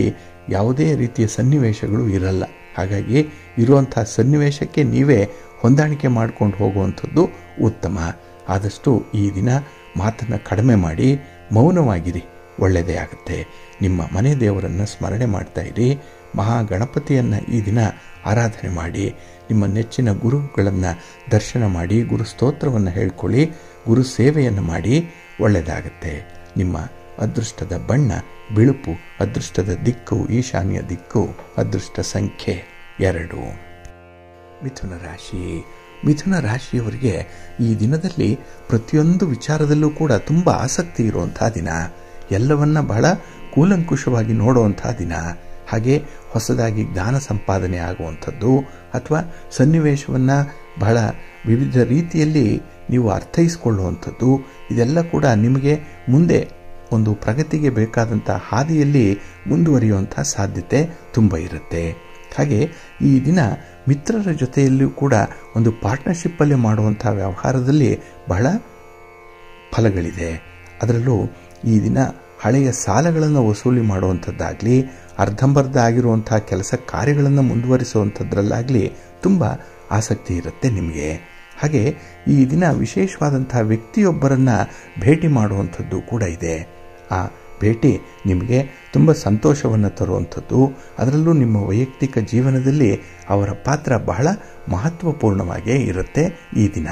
ಯಾವುದೇ ರೀತಿಯ ಸನ್ನಿವೇಶಗಳು ಇರಲ್ಲ. ಹಾಗಾಗಿ ಇರುವಂಥ ಸನ್ನಿವೇಶಕ್ಕೆ ನೀವೇ ಹೊಂದಾಣಿಕೆ ಮಾಡಿಕೊಂಡು ಹೋಗುವಂಥದ್ದು ಉತ್ತಮ. ಆದಷ್ಟು ಈ ದಿನ ಮಾತನ್ನು ಕಡಿಮೆ ಮಾಡಿ ಮೌನವಾಗಿರಿ, ಒಳ್ಳೆಯದೇ ಆಗುತ್ತೆ. ನಿಮ್ಮ ಮನೆ ದೇವರನ್ನು ಸ್ಮರಣೆ ಮಾಡ್ತಾ ಇರಿ. ಮಹಾಗಣಪತಿಯನ್ನು ಈ ದಿನ ಆರಾಧನೆ ಮಾಡಿ. ನಿಮ್ಮ ನೆಚ್ಚಿನ ಗುರುಗಳನ್ನು ದರ್ಶನ ಮಾಡಿ, ಗುರು ಸ್ತೋತ್ರವನ್ನು ಹೇಳ್ಕೊಳ್ಳಿ, ಗುರು ಸೇವೆಯನ್ನು ಮಾಡಿ, ಒಳ್ಳೆಯದಾಗತ್ತೆ. ನಿಮ್ಮ ಅದೃಷ್ಟದ ಬಣ್ಣ ಬಿಳುಪು, ಅದೃಷ್ಟದ ದಿಕ್ಕು ಈಶಾನ್ಯ ದಿಕ್ಕು, ಅದೃಷ್ಟ ಸಂಖ್ಯೆ 2. ಮಿಥುನ ರಾಶಿ. ಮಿಥುನ ರಾಶಿಯವರಿಗೆ ಈ ದಿನದಲ್ಲಿ ಪ್ರತಿಯೊಂದು ವಿಚಾರದಲ್ಲೂ ಕೂಡ ತುಂಬ ಆಸಕ್ತಿ ಇರುವಂಥ ದಿನ. ಎಲ್ಲವನ್ನ ಬಹಳ ಕೂಲಂಕುಷವಾಗಿ ನೋಡುವಂಥ ದಿನ. ಹಾಗೆ ಹೊಸದಾಗಿ ಜ್ಞಾನ ಸಂಪಾದನೆ ಆಗುವಂಥದ್ದು ಅಥವಾ ಸನ್ನಿವೇಶವನ್ನು ಬಹಳ ವಿವಿಧ ರೀತಿಯಲ್ಲಿ ನೀವು ಅರ್ಥೈಸಿಕೊಳ್ಳುವಂಥದ್ದು, ಇದೆಲ್ಲ ಕೂಡ ನಿಮಗೆ ಮುಂದೆ ಒಂದು ಪ್ರಗತಿಗೆ ಬೇಕಾದಂಥ ಹಾದಿಯಲ್ಲಿ ಮುಂದುವರಿಯುವಂಥ ಸಾಧ್ಯತೆ ತುಂಬ ಇರುತ್ತೆ. ಹಾಗೆ ಈ ದಿನ ಮಿತ್ರರ ಜೊತೆಯಲ್ಲೂ ಕೂಡ ಒಂದು ಪಾರ್ಟ್ನರ್ಶಿಪ್ಪಲ್ಲಿ ಮಾಡುವಂಥ ವ್ಯವಹಾರದಲ್ಲಿ ಬಹಳ ಫಲಗಳಿದೆ. ಅದರಲ್ಲೂ ಈ ದಿನ ಹಳೆಯ ಸಾಲಗಳನ್ನು ವಸೂಲಿ ಮಾಡುವಂಥದ್ದಾಗಲಿ, ಅರ್ಧಂಬರ್ಧ ಆಗಿರುವಂಥ ಕೆಲಸ ಕಾರ್ಯಗಳನ್ನು ಮುಂದುವರಿಸುವಂಥದ್ರಲ್ಲಾಗಲಿ ತುಂಬ ಆಸಕ್ತಿ ಇರುತ್ತೆ ನಿಮಗೆ. ಹಾಗೆ ಈ ದಿನ ವಿಶೇಷವಾದಂಥ ವ್ಯಕ್ತಿಯೊಬ್ಬರನ್ನು ಭೇಟಿ ಮಾಡುವಂಥದ್ದು ಕೂಡ ಇದೆ. ಆ ಭೇಟಿ ನಿಮಗೆ ತುಂಬ ಸಂತೋಷವನ್ನು ತರುವಂಥದ್ದು. ಅದರಲ್ಲೂ ನಿಮ್ಮ ವೈಯಕ್ತಿಕ ಜೀವನದಲ್ಲಿ ಅವರ ಪಾತ್ರ ಬಹಳ ಮಹತ್ವಪೂರ್ಣವಾಗೇ ಇರುತ್ತೆ ಈ ದಿನ.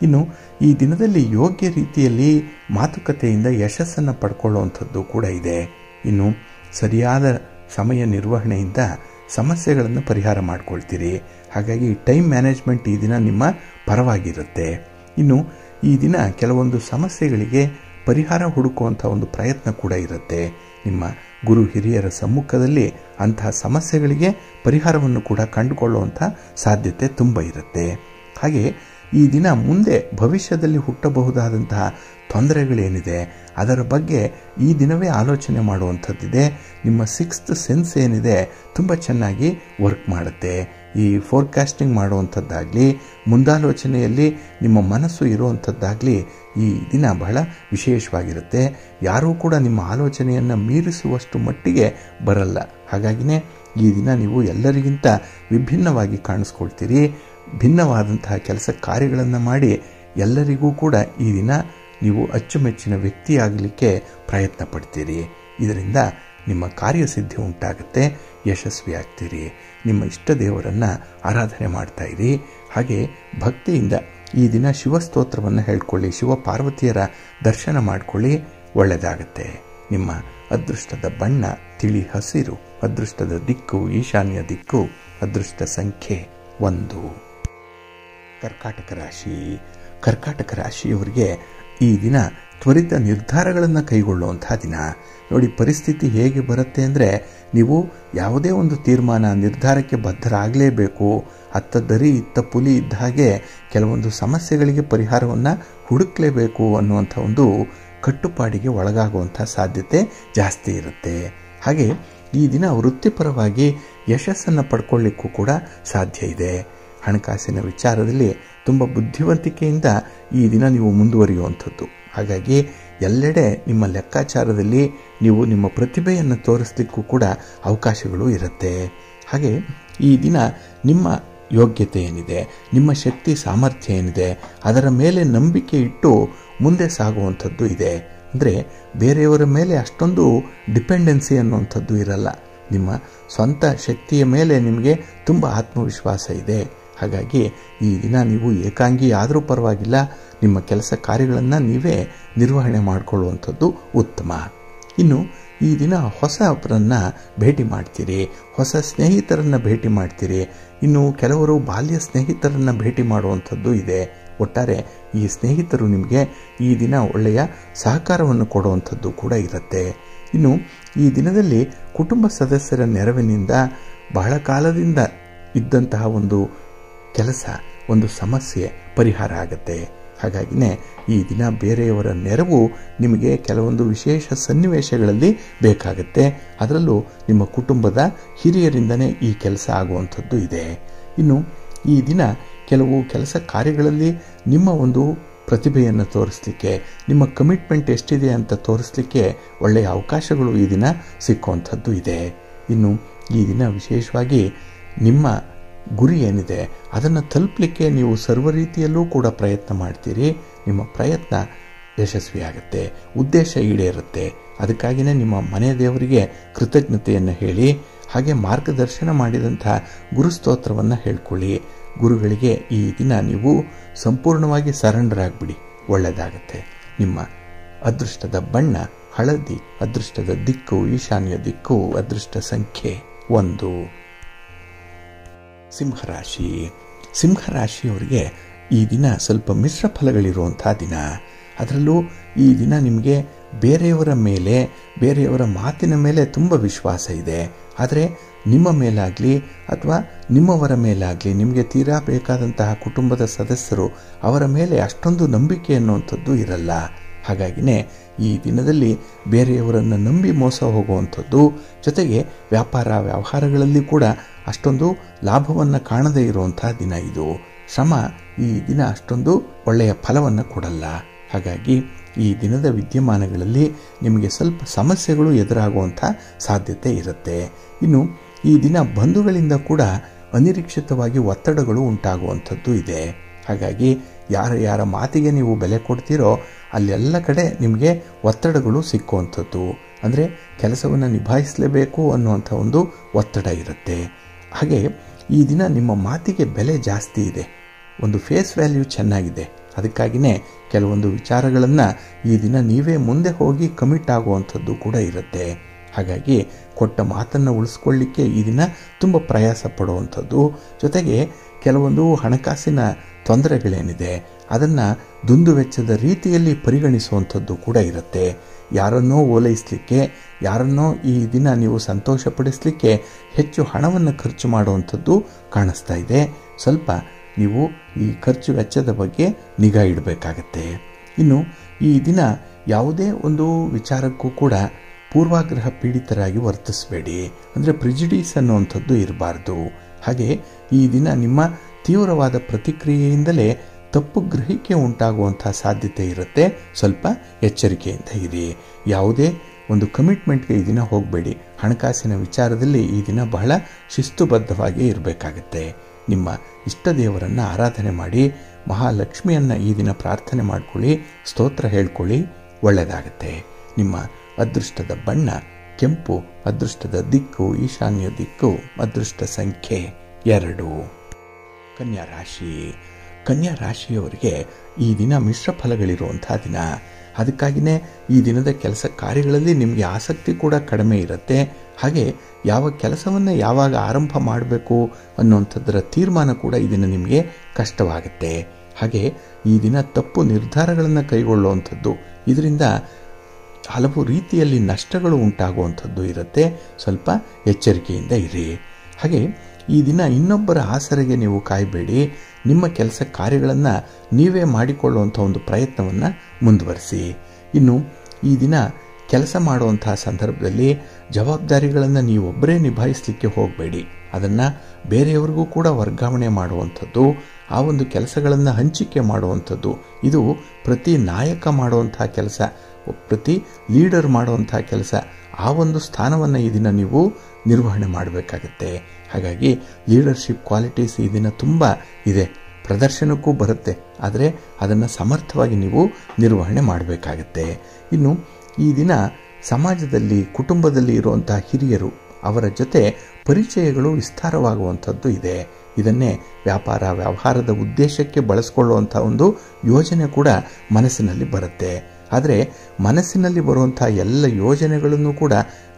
ಇನ್ನು ಈ ದಿನದಲ್ಲಿ ಯೋಗ್ಯ ರೀತಿಯಲ್ಲಿ ಮಾತುಕತೆಯಿಂದ ಯಶಸ್ಸನ್ನು ಪಡ್ಕೊಳ್ಳುವಂಥದ್ದು ಕೂಡ ಇದೆ. ಇನ್ನು ಸರಿಯಾದ ಸಮಯ ನಿರ್ವಹಣೆಯಿಂದ ಸಮಸ್ಯೆಗಳನ್ನು ಪರಿಹಾರ ಮಾಡ್ಕೊಳ್ತೀರಿ. ಹಾಗಾಗಿ ಟೈಮ್ ಮ್ಯಾನೇಜ್ಮೆಂಟ್ ಈ ದಿನ ನಿಮ್ಮ ಪರವಾಗಿರುತ್ತೆ. ಇನ್ನು ಈ ದಿನ ಕೆಲವೊಂದು ಸಮಸ್ಯೆಗಳಿಗೆ ಪರಿಹಾರ ಹುಡುಕುವಂಥ ಒಂದು ಪ್ರಯತ್ನ ಕೂಡ ಇರುತ್ತೆ. ನಿಮ್ಮ ಗುರು ಹಿರಿಯರ ಸಮ್ಮುಖದಲ್ಲಿ ಅಂತಹ ಸಮಸ್ಯೆಗಳಿಗೆ ಪರಿಹಾರವನ್ನು ಕೂಡ ಕಂಡುಕೊಳ್ಳುವಂಥ ಸಾಧ್ಯತೆ ತುಂಬ ಇರುತ್ತೆ. ಹಾಗೆ ಈ ದಿನ ಮುಂದೆ ಭವಿಷ್ಯದಲ್ಲಿ ಹುಟ್ಟಬಹುದಾದಂತಹ ತೊಂದರೆಗಳೇನಿದೆ ಅದರ ಬಗ್ಗೆ ಈ ದಿನವೇ ಆಲೋಚನೆ ಮಾಡುವಂಥದ್ದಿದೆ. ನಿಮ್ಮ 6th ಸೆನ್ಸ್ ಏನಿದೆ ತುಂಬ ಚೆನ್ನಾಗಿ ವರ್ಕ್ ಮಾಡುತ್ತೆ. ಈ ಫೋರ್ಕಾಸ್ಟಿಂಗ್ ಮಾಡುವಂಥದ್ದಾಗಲಿ, ಮುಂದಾಲೋಚನೆಯಲ್ಲಿ ನಿಮ್ಮ ಮನಸ್ಸು ಇರುವಂಥದ್ದಾಗಲಿ ಈ ದಿನ ಬಹಳ ವಿಶೇಷವಾಗಿರುತ್ತೆ. ಯಾರೂ ಕೂಡ ನಿಮ್ಮ ಆಲೋಚನೆಯನ್ನು ಮೀರಿಸುವಷ್ಟು ಮಟ್ಟಿಗೆ ಬರಲ್ಲ. ಹಾಗಾಗಿನೇ ಈ ದಿನ ನೀವು ಎಲ್ಲರಿಗಿಂತ ವಿಭಿನ್ನವಾಗಿ ಕಾಣಿಸ್ಕೊಳ್ತೀರಿ. ಭಿನ್ನವಾದಂತಹ ಕೆಲಸ ಕಾರ್ಯಗಳನ್ನು ಮಾಡಿ ಎಲ್ಲರಿಗೂ ಕೂಡ ಈ ದಿನ ನೀವು ಅಚ್ಚುಮೆಚ್ಚಿನ ವ್ಯಕ್ತಿಯಾಗಲಿಕ್ಕೆ ಪ್ರಯತ್ನ ಪಡ್ತೀರಿ. ಇದರಿಂದ ನಿಮ್ಮ ಕಾರ್ಯಸಿದ್ಧಿ ಉಂಟಾಗುತ್ತೆ, ಯಶಸ್ವಿ ಆಗ್ತೀರಿ. ನಿಮ್ಮ ಇಷ್ಟ ದೇವರನ್ನು ಆರಾಧನೆ ಮಾಡ್ತಾ ಇರಿ. ಹಾಗೆ ಭಕ್ತಿಯಿಂದ ಈ ದಿನ ಶಿವಸ್ತೋತ್ರವನ್ನು ಹೇಳ್ಕೊಳ್ಳಿ, ಶಿವಪಾರ್ವತಿಯರ ದರ್ಶನ ಮಾಡಿಕೊಳ್ಳಿ, ಒಳ್ಳೆಯದಾಗತ್ತೆ. ನಿಮ್ಮ ಅದೃಷ್ಟದ ಬಣ್ಣ ತಿಳಿ ಹಸಿರು, ಅದೃಷ್ಟದ ದಿಕ್ಕು ಈಶಾನ್ಯ ದಿಕ್ಕು, ಅದೃಷ್ಟ ಸಂಖ್ಯೆ 1. ಕರ್ಕಾಟಕ ರಾಶಿ. ಕರ್ಕಾಟಕ ರಾಶಿಯವರಿಗೆ ಈ ದಿನ ತ್ವರಿತ ನಿರ್ಧಾರಗಳನ್ನು ಕೈಗೊಳ್ಳುವಂಥ ದಿನ. ನೋಡಿ, ಪರಿಸ್ಥಿತಿ ಹೇಗೆ ಬರುತ್ತೆ ಅಂದರೆ ನೀವು ಯಾವುದೇ ಒಂದು ತೀರ್ಮಾನ ನಿರ್ಧಾರಕ್ಕೆ ಬದ್ಧರಾಗಲೇಬೇಕು. ಅತ್ತ ದರಿ ಇತ್ತ ಪುಲಿ ಇದ್ದ ಹಾಗೆ ಕೆಲವೊಂದು ಸಮಸ್ಯೆಗಳಿಗೆ ಪರಿಹಾರವನ್ನು ಹುಡುಕಲೇಬೇಕು ಅನ್ನುವಂಥ ಒಂದು ಕಟ್ಟುಪಾಡಿಗೆ ಒಳಗಾಗುವಂಥ ಸಾಧ್ಯತೆ ಜಾಸ್ತಿ ಇರುತ್ತೆ. ಹಾಗೆ ಈ ದಿನ ವೃತ್ತಿಪರವಾಗಿ ಯಶಸ್ಸನ್ನು ಪಡ್ಕೊಳ್ಳಿಕ್ಕೂ ಕೂಡ ಸಾಧ್ಯ ಇದೆ. ಹಣಕಾಸಿನ ವಿಚಾರದಲ್ಲಿ ತುಂಬ ಬುದ್ಧಿವಂತಿಕೆಯಿಂದ ಈ ದಿನ ನೀವು ಮುಂದುವರಿಯುವಂಥದ್ದು. ಹಾಗಾಗಿ ಎಲ್ಲೆಡೆ ನಿಮ್ಮ ಲೆಕ್ಕಾಚಾರದಲ್ಲಿ ನೀವು ನಿಮ್ಮ ಪ್ರತಿಭೆಯನ್ನು ತೋರಿಸಲಿಕ್ಕೂ ಕೂಡ ಅವಕಾಶಗಳು ಇರುತ್ತೆ. ಹಾಗೆ ಈ ದಿನ ನಿಮ್ಮ ಯೋಗ್ಯತೆ ಏನಿದೆ, ನಿಮ್ಮ ಶಕ್ತಿ ಸಾಮರ್ಥ್ಯ ಏನಿದೆ ಅದರ ಮೇಲೆ ನಂಬಿಕೆ ಇಟ್ಟು ಮುಂದೆ ಸಾಗುವಂಥದ್ದು ಇದೆ. ಅಂದರೆ ಬೇರೆಯವರ ಮೇಲೆ ಅಷ್ಟೊಂದು ಡಿಪೆಂಡೆನ್ಸಿ ಅನ್ನುವಂಥದ್ದು ಇರಲ್ಲ. ನಿಮ್ಮ ಸ್ವಂತ ಶಕ್ತಿಯ ಮೇಲೆ ನಿಮಗೆ ತುಂಬ ಆತ್ಮವಿಶ್ವಾಸ ಇದೆ. ಹಾಗಾಗಿ ಈ ದಿನ ನೀವು ಏಕಾಂಗಿ ಆದರೂ ಪರವಾಗಿಲ್ಲ, ನಿಮ್ಮ ಕೆಲಸ ಕಾರ್ಯಗಳನ್ನು ನೀವೇ ನಿರ್ವಹಣೆ ಮಾಡಿಕೊಳ್ಳುವಂಥದ್ದು ಉತ್ತಮ. ಇನ್ನು ಈ ದಿನ ಹೊಸಬರನ್ನು ಭೇಟಿ ಮಾಡ್ತೀರಿ, ಹೊಸ ಸ್ನೇಹಿತರನ್ನು ಭೇಟಿ ಮಾಡ್ತೀರಿ. ಇನ್ನು ಕೆಲವರು ಬಾಲ್ಯ ಸ್ನೇಹಿತರನ್ನು ಭೇಟಿ ಮಾಡುವಂಥದ್ದು ಇದೆ. ಒಟ್ಟಾರೆ ಈ ಸ್ನೇಹಿತರು ನಿಮಗೆ ಈ ದಿನ ಒಳ್ಳೆಯ ಸಹಕಾರವನ್ನು ಕೊಡುವಂಥದ್ದು ಕೂಡ ಇರುತ್ತೆ. ಇನ್ನು ಈ ದಿನದಲ್ಲಿ ಕುಟುಂಬ ಸದಸ್ಯರ ನೆರವಿನಿಂದ ಬಹಳ ಕಾಲದಿಂದ ಇದ್ದಂತಹ ಒಂದು ಕೆಲಸ, ಒಂದು ಸಮಸ್ಯೆ ಪರಿಹಾರ ಆಗುತ್ತೆ. ಹಾಗಾಗಿನೇ ಈ ದಿನ ಬೇರೆಯವರ ನೆರವು ನಿಮಗೆ ಕೆಲವೊಂದು ವಿಶೇಷ ಸನ್ನಿವೇಶಗಳಲ್ಲಿ ಬೇಕಾಗುತ್ತೆ. ಅದರಲ್ಲೂ ನಿಮ್ಮ ಕುಟುಂಬದ ಹಿರಿಯರಿಂದನೇ ಈ ಕೆಲಸ ಆಗುವಂಥದ್ದು ಇದೆ. ಇನ್ನು ಈ ದಿನ ಕೆಲವು ಕೆಲಸ ಕಾರ್ಯಗಳಲ್ಲಿ ನಿಮ್ಮ ಒಂದು ಪ್ರತಿಭೆಯನ್ನು ತೋರಿಸಲಿಕ್ಕೆ, ನಿಮ್ಮ ಕಮಿಟ್ಮೆಂಟ್ ಎಷ್ಟಿದೆ ಅಂತ ತೋರಿಸಲಿಕ್ಕೆ ಒಳ್ಳೆಯ ಅವಕಾಶಗಳು ಈ ದಿನ ಸಿಕ್ಕುವಂಥದ್ದು ಇದೆ. ಇನ್ನು ಈ ದಿನ ವಿಶೇಷವಾಗಿ ನಿಮ್ಮ ಗುರಿ ಏನಿದೆ ಅದನ್ನು ತಲುಪಲಿಕ್ಕೆ ನೀವು ಸರ್ವ ರೀತಿಯಲ್ಲೂ ಕೂಡ ಪ್ರಯತ್ನ ಮಾಡ್ತೀರಿ. ನಿಮ್ಮ ಪ್ರಯತ್ನ ಯಶಸ್ವಿಯಾಗುತ್ತೆ, ಉದ್ದೇಶ ಈಡೇರುತ್ತೆ. ಅದಕ್ಕಾಗಿಯೇ ನಿಮ್ಮ ಮನೆ ದೇವರಿಗೆ ಕೃತಜ್ಞತೆಯನ್ನು ಹೇಳಿ. ಹಾಗೆ ಮಾರ್ಗದರ್ಶನ ಮಾಡಿದಂಥ ಗುರುಸ್ತೋತ್ರವನ್ನು ಹೇಳ್ಕೊಳ್ಳಿ. ಗುರುಗಳಿಗೆ ಈ ದಿನ ನೀವು ಸಂಪೂರ್ಣವಾಗಿ ಸರೆಂಡರ್ ಆಗಿಬಿಡಿ, ಒಳ್ಳೆಯದಾಗುತ್ತೆ. ನಿಮ್ಮ ಅದೃಷ್ಟದ ಬಣ್ಣ ಹಳದಿ, ಅದೃಷ್ಟದ ದಿಕ್ಕು ಈಶಾನ್ಯ ದಿಕ್ಕು, ಅದೃಷ್ಟ ಸಂಖ್ಯೆ 1. ಸಿಂಹರಾಶಿ. ಸಿಂಹರಾಶಿಯವರಿಗೆ ಈ ದಿನ ಸ್ವಲ್ಪ ಮಿಶ್ರ ಫಲಗಳಿರುವಂಥ ದಿನ. ಅದರಲ್ಲೂ ಈ ದಿನ ನಿಮಗೆ ಬೇರೆಯವರ ಮೇಲೆ, ಬೇರೆಯವರ ಮಾತಿನ ಮೇಲೆ ತುಂಬ ವಿಶ್ವಾಸ ಇದೆ. ಆದರೆ ನಿಮ್ಮ ಮೇಲಾಗಲಿ ಅಥವಾ ನಿಮ್ಮವರ ಮೇಲಾಗಲಿ, ನಿಮಗೆ ತೀರಾ ಬೇಕಾದಂತಹ ಕುಟುಂಬದ ಸದಸ್ಯರು ಅವರ ಮೇಲೆ ಅಷ್ಟೊಂದು ನಂಬಿಕೆ ಅನ್ನುವಂಥದ್ದು ಇರಲ್ಲ. ಹಾಗಾಗಿನೇ ಈ ದಿನದಲ್ಲಿ ಬೇರೆಯವರನ್ನು ನಂಬಿ ಮೋಸ ಹೋಗುವಂಥದ್ದು, ಜೊತೆಗೆ ವ್ಯಾಪಾರ ವ್ಯವಹಾರಗಳಲ್ಲಿ ಕೂಡ ಅಷ್ಟೊಂದು ಲಾಭವನ್ನು ಕಾಣದೇ ಇರುವಂಥ ದಿನ ಇದು. ಶ್ರಮ ಈ ದಿನ ಅಷ್ಟೊಂದು ಒಳ್ಳೆಯ ಫಲವನ್ನು ಕೊಡಲ್ಲ. ಹಾಗಾಗಿ ಈ ದಿನದ ವಿದ್ಯಮಾನಗಳಲ್ಲಿ ನಿಮಗೆ ಸ್ವಲ್ಪ ಸಮಸ್ಯೆಗಳು ಎದುರಾಗುವಂಥ ಸಾಧ್ಯತೆ ಇರುತ್ತೆ. ಇನ್ನು ಈ ದಿನ ಬಂಧುಗಳಿಂದ ಕೂಡ ಅನಿರೀಕ್ಷಿತವಾಗಿ ಒತ್ತಡಗಳು ಉಂಟಾಗುವಂಥದ್ದು ಇದೆ. ಹಾಗಾಗಿ ಯಾರ ಮಾತಿಗೆ ನೀವು ಬೆಲೆ ಕೊಡ್ತೀರೋ ಅಲ್ಲೆಲ್ಲ ಕಡೆ ನಿಮಗೆ ಒತ್ತಡಗಳು ಸಿಕ್ಕುವಂಥದ್ದು. ಅಂದರೆ ಕೆಲಸವನ್ನು ನಿಭಾಯಿಸಲೇಬೇಕು ಅನ್ನುವಂಥ ಒಂದು ಒತ್ತಡ ಇರುತ್ತೆ. ಹಾಗೆ ಈ ದಿನ ನಿಮ್ಮ ಮಾತಿಗೆ ಬೆಲೆ ಜಾಸ್ತಿ ಇದೆ, ಒಂದು ಫೇಸ್ ವ್ಯಾಲ್ಯೂ ಚೆನ್ನಾಗಿದೆ. ಅದಕ್ಕಾಗಿಯೇ ಕೆಲವೊಂದು ವಿಚಾರಗಳನ್ನು ಈ ದಿನ ನೀವೇ ಮುಂದೆ ಹೋಗಿ ಕಮಿಟ್ ಆಗುವಂಥದ್ದು ಕೂಡ ಇರುತ್ತೆ. ಹಾಗಾಗಿ ಕೊಟ್ಟ ಮಾತನ್ನು ಉಳಿಸ್ಕೊಳ್ಳಿಕ್ಕೆ ಈ ದಿನ ತುಂಬ ಪ್ರಯಾಸ ಪಡುವಂಥದ್ದು. ಜೊತೆಗೆ ಕೆಲವೊಂದು ಹಣಕಾಸಿನ ತೊಂದರೆಗಳೇನಿದೆ ಅದನ್ನು ದುಂದುವೆಚ್ಚದ ರೀತಿಯಲ್ಲಿ ಪರಿಗಣಿಸುವಂಥದ್ದು ಕೂಡ ಇರುತ್ತೆ. ಯಾರನ್ನೋ ಓಲೈಸಲಿಕ್ಕೆ, ಯಾರನ್ನೋ ಈ ದಿನ ನೀವು ಸಂತೋಷಪಡಿಸಲಿಕ್ಕೆ ಹೆಚ್ಚು ಹಣವನ್ನು ಖರ್ಚು ಮಾಡುವಂಥದ್ದು ಕಾಣಿಸ್ತಾ ಇದೆ. ಸ್ವಲ್ಪ ನೀವು ಈ ಖರ್ಚು ವೆಚ್ಚದ ಬಗ್ಗೆ ನಿಗಾ ಇಡಬೇಕಾಗತ್ತೆ. ಇನ್ನು ಈ ದಿನ ಯಾವುದೇ ಒಂದು ವಿಚಾರಕ್ಕೂ ಕೂಡ ಪೂರ್ವಾಗ್ರಹ ಪೀಡಿತರಾಗಿ ವರ್ತಿಸಬೇಡಿ. ಅಂದರೆ ಪ್ರಿಜುಡೀಸ್ ಅನ್ನುವಂಥದ್ದು ಇರಬಾರ್ದು. ಹಾಗೆ ಈ ದಿನ ನಿಮ್ಮ ತೀವ್ರವಾದ ಪ್ರತಿಕ್ರಿಯೆಯಿಂದಲೇ ತಪ್ಪು ಗ್ರಹಿಕೆ ಉಂಟಾಗುವಂಥ ಸಾಧ್ಯತೆ ಇರುತ್ತೆ. ಸ್ವಲ್ಪ ಎಚ್ಚರಿಕೆಯಿಂದ ಇರಿ. ಯಾವುದೇ ಒಂದು ಕಮಿಟ್ಮೆಂಟ್ಗೆ ಈ ದಿನ ಹೋಗಬೇಡಿ. ಹಣಕಾಸಿನ ವಿಚಾರದಲ್ಲಿ ಈ ದಿನ ಬಹಳ ಶಿಸ್ತುಬದ್ಧವಾಗಿ ಇರಬೇಕಾಗತ್ತೆ. ನಿಮ್ಮ ಇಷ್ಟ ದೇವರನ್ನು ಆರಾಧನೆ ಮಾಡಿ, ಮಹಾಲಕ್ಷ್ಮಿಯನ್ನು ಈ ದಿನ ಪ್ರಾರ್ಥನೆ ಮಾಡಿಕೊಳ್ಳಿ, ಸ್ತೋತ್ರ ಹೇಳ್ಕೊಳ್ಳಿ, ಒಳ್ಳೆಯದಾಗತ್ತೆ. ನಿಮ್ಮ ಅದೃಷ್ಟದ ಬಣ್ಣ ಕೆಂಪು, ಅದೃಷ್ಟದ ದಿಕ್ಕು ಈಶಾನ್ಯ ದಿಕ್ಕು, ಅದೃಷ್ಟ ಸಂಖ್ಯೆ 2. ಕನ್ಯಾ ರಾಶಿ. ಕನ್ಯಾ ರಾಶಿಯವರಿಗೆ ಈ ದಿನ ಮಿಶ್ರ ಫಲಗಳಿರುವಂಥ ದಿನ. ಅದಕ್ಕಾಗಿಯೇ ಈ ದಿನದ ಕೆಲಸ ಕಾರ್ಯಗಳಲ್ಲಿ ನಿಮಗೆ ಆಸಕ್ತಿ ಕೂಡ ಕಡಿಮೆ ಇರುತ್ತೆ. ಹಾಗೆ ಯಾವ ಕೆಲಸವನ್ನು ಯಾವಾಗ ಆರಂಭ ಮಾಡಬೇಕು ಅನ್ನುವಂಥದ್ದರ ತೀರ್ಮಾನ ಕೂಡ ಈ ದಿನ ನಿಮಗೆ ಕಷ್ಟವಾಗುತ್ತೆ. ಹಾಗೆ ಈ ದಿನ ತಪ್ಪು ನಿರ್ಧಾರಗಳನ್ನು ಕೈಗೊಳ್ಳುವಂಥದ್ದು, ಇದರಿಂದ ಹಲವು ರೀತಿಯಲ್ಲಿ ನಷ್ಟಗಳು ಉಂಟಾಗುವಂಥದ್ದು ಇರುತ್ತೆ. ಸ್ವಲ್ಪ ಎಚ್ಚರಿಕೆಯಿಂದ ಇರಿ. ಹಾಗೆ ಈ ದಿನ ಇನ್ನೊಬ್ಬರ ಆಸರೆಗೆ ನೀವು ಕಾಯಬೇಡಿ. ನಿಮ್ಮ ಕೆಲಸ ಕಾರ್ಯಗಳನ್ನು ನೀವೇ ಮಾಡಿಕೊಳ್ಳುವಂಥ ಒಂದು ಪ್ರಯತ್ನವನ್ನು ಮುಂದುವರಿಸಿ. ಇನ್ನು ಈ ದಿನ ಕೆಲಸ ಮಾಡುವಂತಹ ಸಂದರ್ಭದಲ್ಲಿ ಜವಾಬ್ದಾರಿಗಳನ್ನು ನೀವೊಬ್ಬರೇ ನಿಭಾಯಿಸಲಿಕ್ಕೆ ಹೋಗಬೇಡಿ. ಅದನ್ನು ಬೇರೆಯವರಿಗೂ ಕೂಡ ವರ್ಗಾವಣೆ ಮಾಡುವಂಥದ್ದು, ಆ ಒಂದು ಕೆಲಸಗಳನ್ನು ಹಂಚಿಕೆ ಮಾಡುವಂಥದ್ದು, ಇದು ಪ್ರತಿ ನಾಯಕ ಮಾಡುವಂಥ ಕೆಲಸ, ಪ್ರತಿ ಲೀಡರ್ ಮಾಡುವಂಥ ಕೆಲಸ. ಆ ಒಂದು ಸ್ಥಾನವನ್ನು ಈ ದಿನ ನೀವು ನಿರ್ವಹಣೆ ಮಾಡಬೇಕಾಗತ್ತೆ. ಹಾಗಾಗಿ ಲೀಡರ್ಶಿಪ್ ಕ್ವಾಲಿಟೀಸ್ ಈ ದಿನ ತುಂಬ ಇದೆ, ಪ್ರದರ್ಶನಕ್ಕೂ ಬರುತ್ತೆ. ಆದರೆ ಅದನ್ನು ಸಮರ್ಥವಾಗಿ ನೀವು ನಿರ್ವಹಣೆ ಮಾಡಬೇಕಾಗತ್ತೆ. ಇನ್ನು ಈ ದಿನ ಸಮಾಜದಲ್ಲಿ, ಕುಟುಂಬದಲ್ಲಿ ಇರುವಂಥ ಹಿರಿಯರು, ಅವರ ಜೊತೆ ಪರಿಚಯಗಳು ವಿಸ್ತಾರವಾಗುವಂಥದ್ದು ಇದೆ. ಇದನ್ನೇ ವ್ಯವಹಾರದ ಉದ್ದೇಶಕ್ಕೆ ಬಳಸ್ಕೊಳ್ಳುವಂಥ ಒಂದು ಯೋಜನೆ ಕೂಡ ಮನಸ್ಸಿನಲ್ಲಿ ಬರುತ್ತೆ. ಆದರೆ ಮನಸ್ಸಿನಲ್ಲಿ ಬರುವಂಥ ಎಲ್ಲ ಯೋಜನೆಗಳನ್ನು ಕೂಡ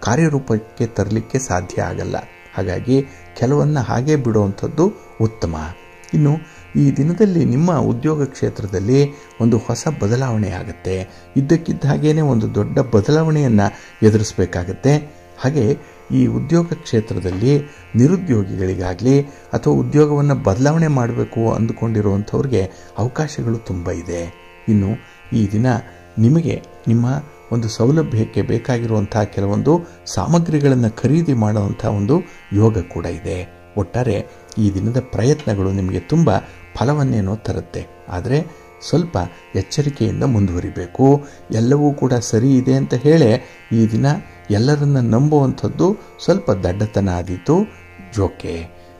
ಕಾರ್ಯರೂಪಕ್ಕೆ ತರಲಿಕ್ಕೆ ಸಾಧ್ಯ ಆಗಲ್ಲ. ಹಾಗಾಗಿ ಕೆಲವನ್ನು ಹಾಗೆ ಬಿಡುವಂಥದ್ದು ಉತ್ತಮ. ಇನ್ನು ಈ ದಿನದಲ್ಲಿ ನಿಮ್ಮ ಉದ್ಯೋಗ ಕ್ಷೇತ್ರದಲ್ಲಿ ಒಂದು ಹೊಸ ಬದಲಾವಣೆ ಆಗುತ್ತೆ. ಇದ್ದಕ್ಕಿದ್ದ ಹಾಗೇನೆ ಒಂದು ದೊಡ್ಡ ಬದಲಾವಣೆಯನ್ನು ಎದುರಿಸಬೇಕಾಗತ್ತೆ. ಹಾಗೆ ಈ ಉದ್ಯೋಗ ಕ್ಷೇತ್ರದಲ್ಲಿ ನಿರುದ್ಯೋಗಿಗಳಿಗಾಗಲಿ ಅಥವಾ ಉದ್ಯೋಗವನ್ನು ಬದಲಾವಣೆ ಮಾಡಬೇಕು ಅಂದುಕೊಂಡಿರುವಂಥವ್ರಿಗೆ ಅವಕಾಶಗಳು ತುಂಬ ಇದೆ. ಇನ್ನು ಈ ದಿನ ನಿಮಗೆ ನಿಮ್ಮ ಒಂದು ಸೌಲಭ್ಯಕ್ಕೆ ಬೇಕಾಗಿರುವಂಥ ಕೆಲವೊಂದು ಸಾಮಗ್ರಿಗಳನ್ನು ಖರೀದಿ ಮಾಡುವಂಥ ಒಂದು ಯೋಗ ಕೂಡ ಇದೆ. ಒಟ್ಟಾರೆ ಈ ದಿನದ ಪ್ರಯತ್ನಗಳು ನಿಮಗೆ ತುಂಬ ಫಲವನ್ನೇನೋ ತರುತ್ತೆ. ಆದರೆ ಸ್ವಲ್ಪ ಎಚ್ಚರಿಕೆಯಿಂದ ಮುಂದುವರಿಬೇಕು. ಎಲ್ಲವೂ ಕೂಡ ಸರಿ ಇದೆ ಅಂತ ಹೇಳಿ ಈ ದಿನ ಎಲ್ಲರನ್ನ ನಂಬುವಂಥದ್ದು ಸ್ವಲ್ಪ ದಡ್ಡತನ ಆದೀತು. ಜೋಕೆ.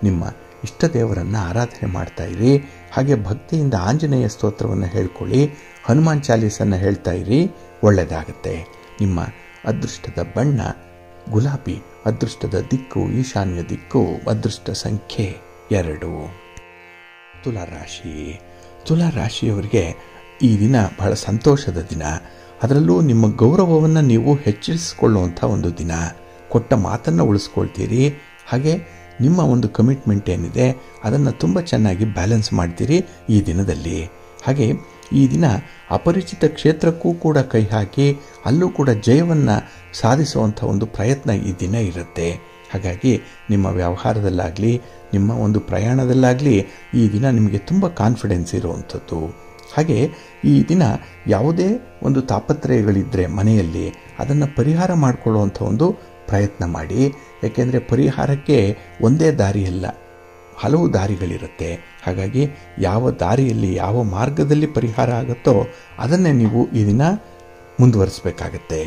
ನಿಮ್ಮ ಇಷ್ಟ ದೇವರನ್ನು ಆರಾಧನೆ ಮಾಡ್ತಾ ಇರಿ. ಹಾಗೆ ಭಕ್ತಿಯಿಂದ ಆಂಜನೇಯ ಸ್ತೋತ್ರವನ್ನು ಹೇಳ್ಕೊಳ್ಳಿ, ಹನುಮಾನ್ ಚಾಲೀಸನ್ನು ಹೇಳ್ತಾ ಇರಿ, ಒಳ್ಳೆಯದಾಗತ್ತೆ. ನಿಮ್ಮ ಅದೃಷ್ಟದ ಬಣ್ಣ ಗುಲಾಬಿ, ಅದೃಷ್ಟದ ದಿಕ್ಕು ಈಶಾನ್ಯ ದಿಕ್ಕು, ಅದೃಷ್ಟ ಸಂಖ್ಯೆ 2. ತುಲಾರಾಶಿ. ತುಲಾರಾಶಿಯವರಿಗೆ ಈ ದಿನ ಬಹಳ ಸಂತೋಷದ ದಿನ. ಅದರಲ್ಲೂ ನಿಮ್ಮ ಗೌರವವನ್ನು ನೀವು ಹೆಚ್ಚಿಸಿಕೊಳ್ಳುವಂಥ ಒಂದು ದಿನ. ಕೊಟ್ಟ ಮಾತನ್ನು ಉಳಿಸ್ಕೊಳ್ತೀರಿ. ಹಾಗೆ ನಿಮ್ಮ ಒಂದು ಕಮಿಟ್ಮೆಂಟ್ ಏನಿದೆ ಅದನ್ನು ತುಂಬ ಚೆನ್ನಾಗಿ ಬ್ಯಾಲೆನ್ಸ್ ಮಾಡ್ತೀರಿ ಈ ದಿನದಲ್ಲಿ. ಹಾಗೆ ಈ ದಿನ ಅಪರಿಚಿತ ಕ್ಷೇತ್ರಕ್ಕೂ ಕೂಡ ಕೈ ಹಾಕಿ ಅಲ್ಲೂ ಕೂಡ ಜಯವನ್ನು ಸಾಧಿಸುವಂಥ ಒಂದು ಪ್ರಯತ್ನ ಈ ದಿನ ಇರುತ್ತೆ. ಹಾಗಾಗಿ ನಿಮ್ಮ ವ್ಯವಹಾರದಲ್ಲಾಗಲಿ ನಿಮ್ಮ ಒಂದು ಪ್ರಯಾಣದಲ್ಲಾಗಲಿ ಈ ದಿನ ನಿಮಗೆ ತುಂಬ ಕಾನ್ಫಿಡೆನ್ಸ್ ಇರುವಂಥದ್ದು. ಹಾಗೆ ಈ ದಿನ ಯಾವುದೇ ಒಂದು ತಾಪತ್ರಯಗಳಿದ್ದರೆ ಮನೆಯಲ್ಲಿ ಅದನ್ನು ಪರಿಹಾರ ಮಾಡಿಕೊಳ್ಳುವಂಥ ಒಂದು ಪ್ರಯತ್ನ ಮಾಡಿ. ಯಾಕೆಂದರೆ ಪರಿಹಾರಕ್ಕೆ ಒಂದೇ ದಾರಿಯಲ್ಲ, ಹಲವು ದಾರಿಗಳಿರುತ್ತೆ. ಹಾಗಾಗಿ ಯಾವ ದಾರಿಯಲ್ಲಿ ಯಾವ ಮಾರ್ಗದಲ್ಲಿ ಪರಿಹಾರ ಆಗುತ್ತೋ ಅದನ್ನೇ ನೀವು ಈ ದಿನ ಮುಂದುವರಿಸಬೇಕಾಗತ್ತೆ.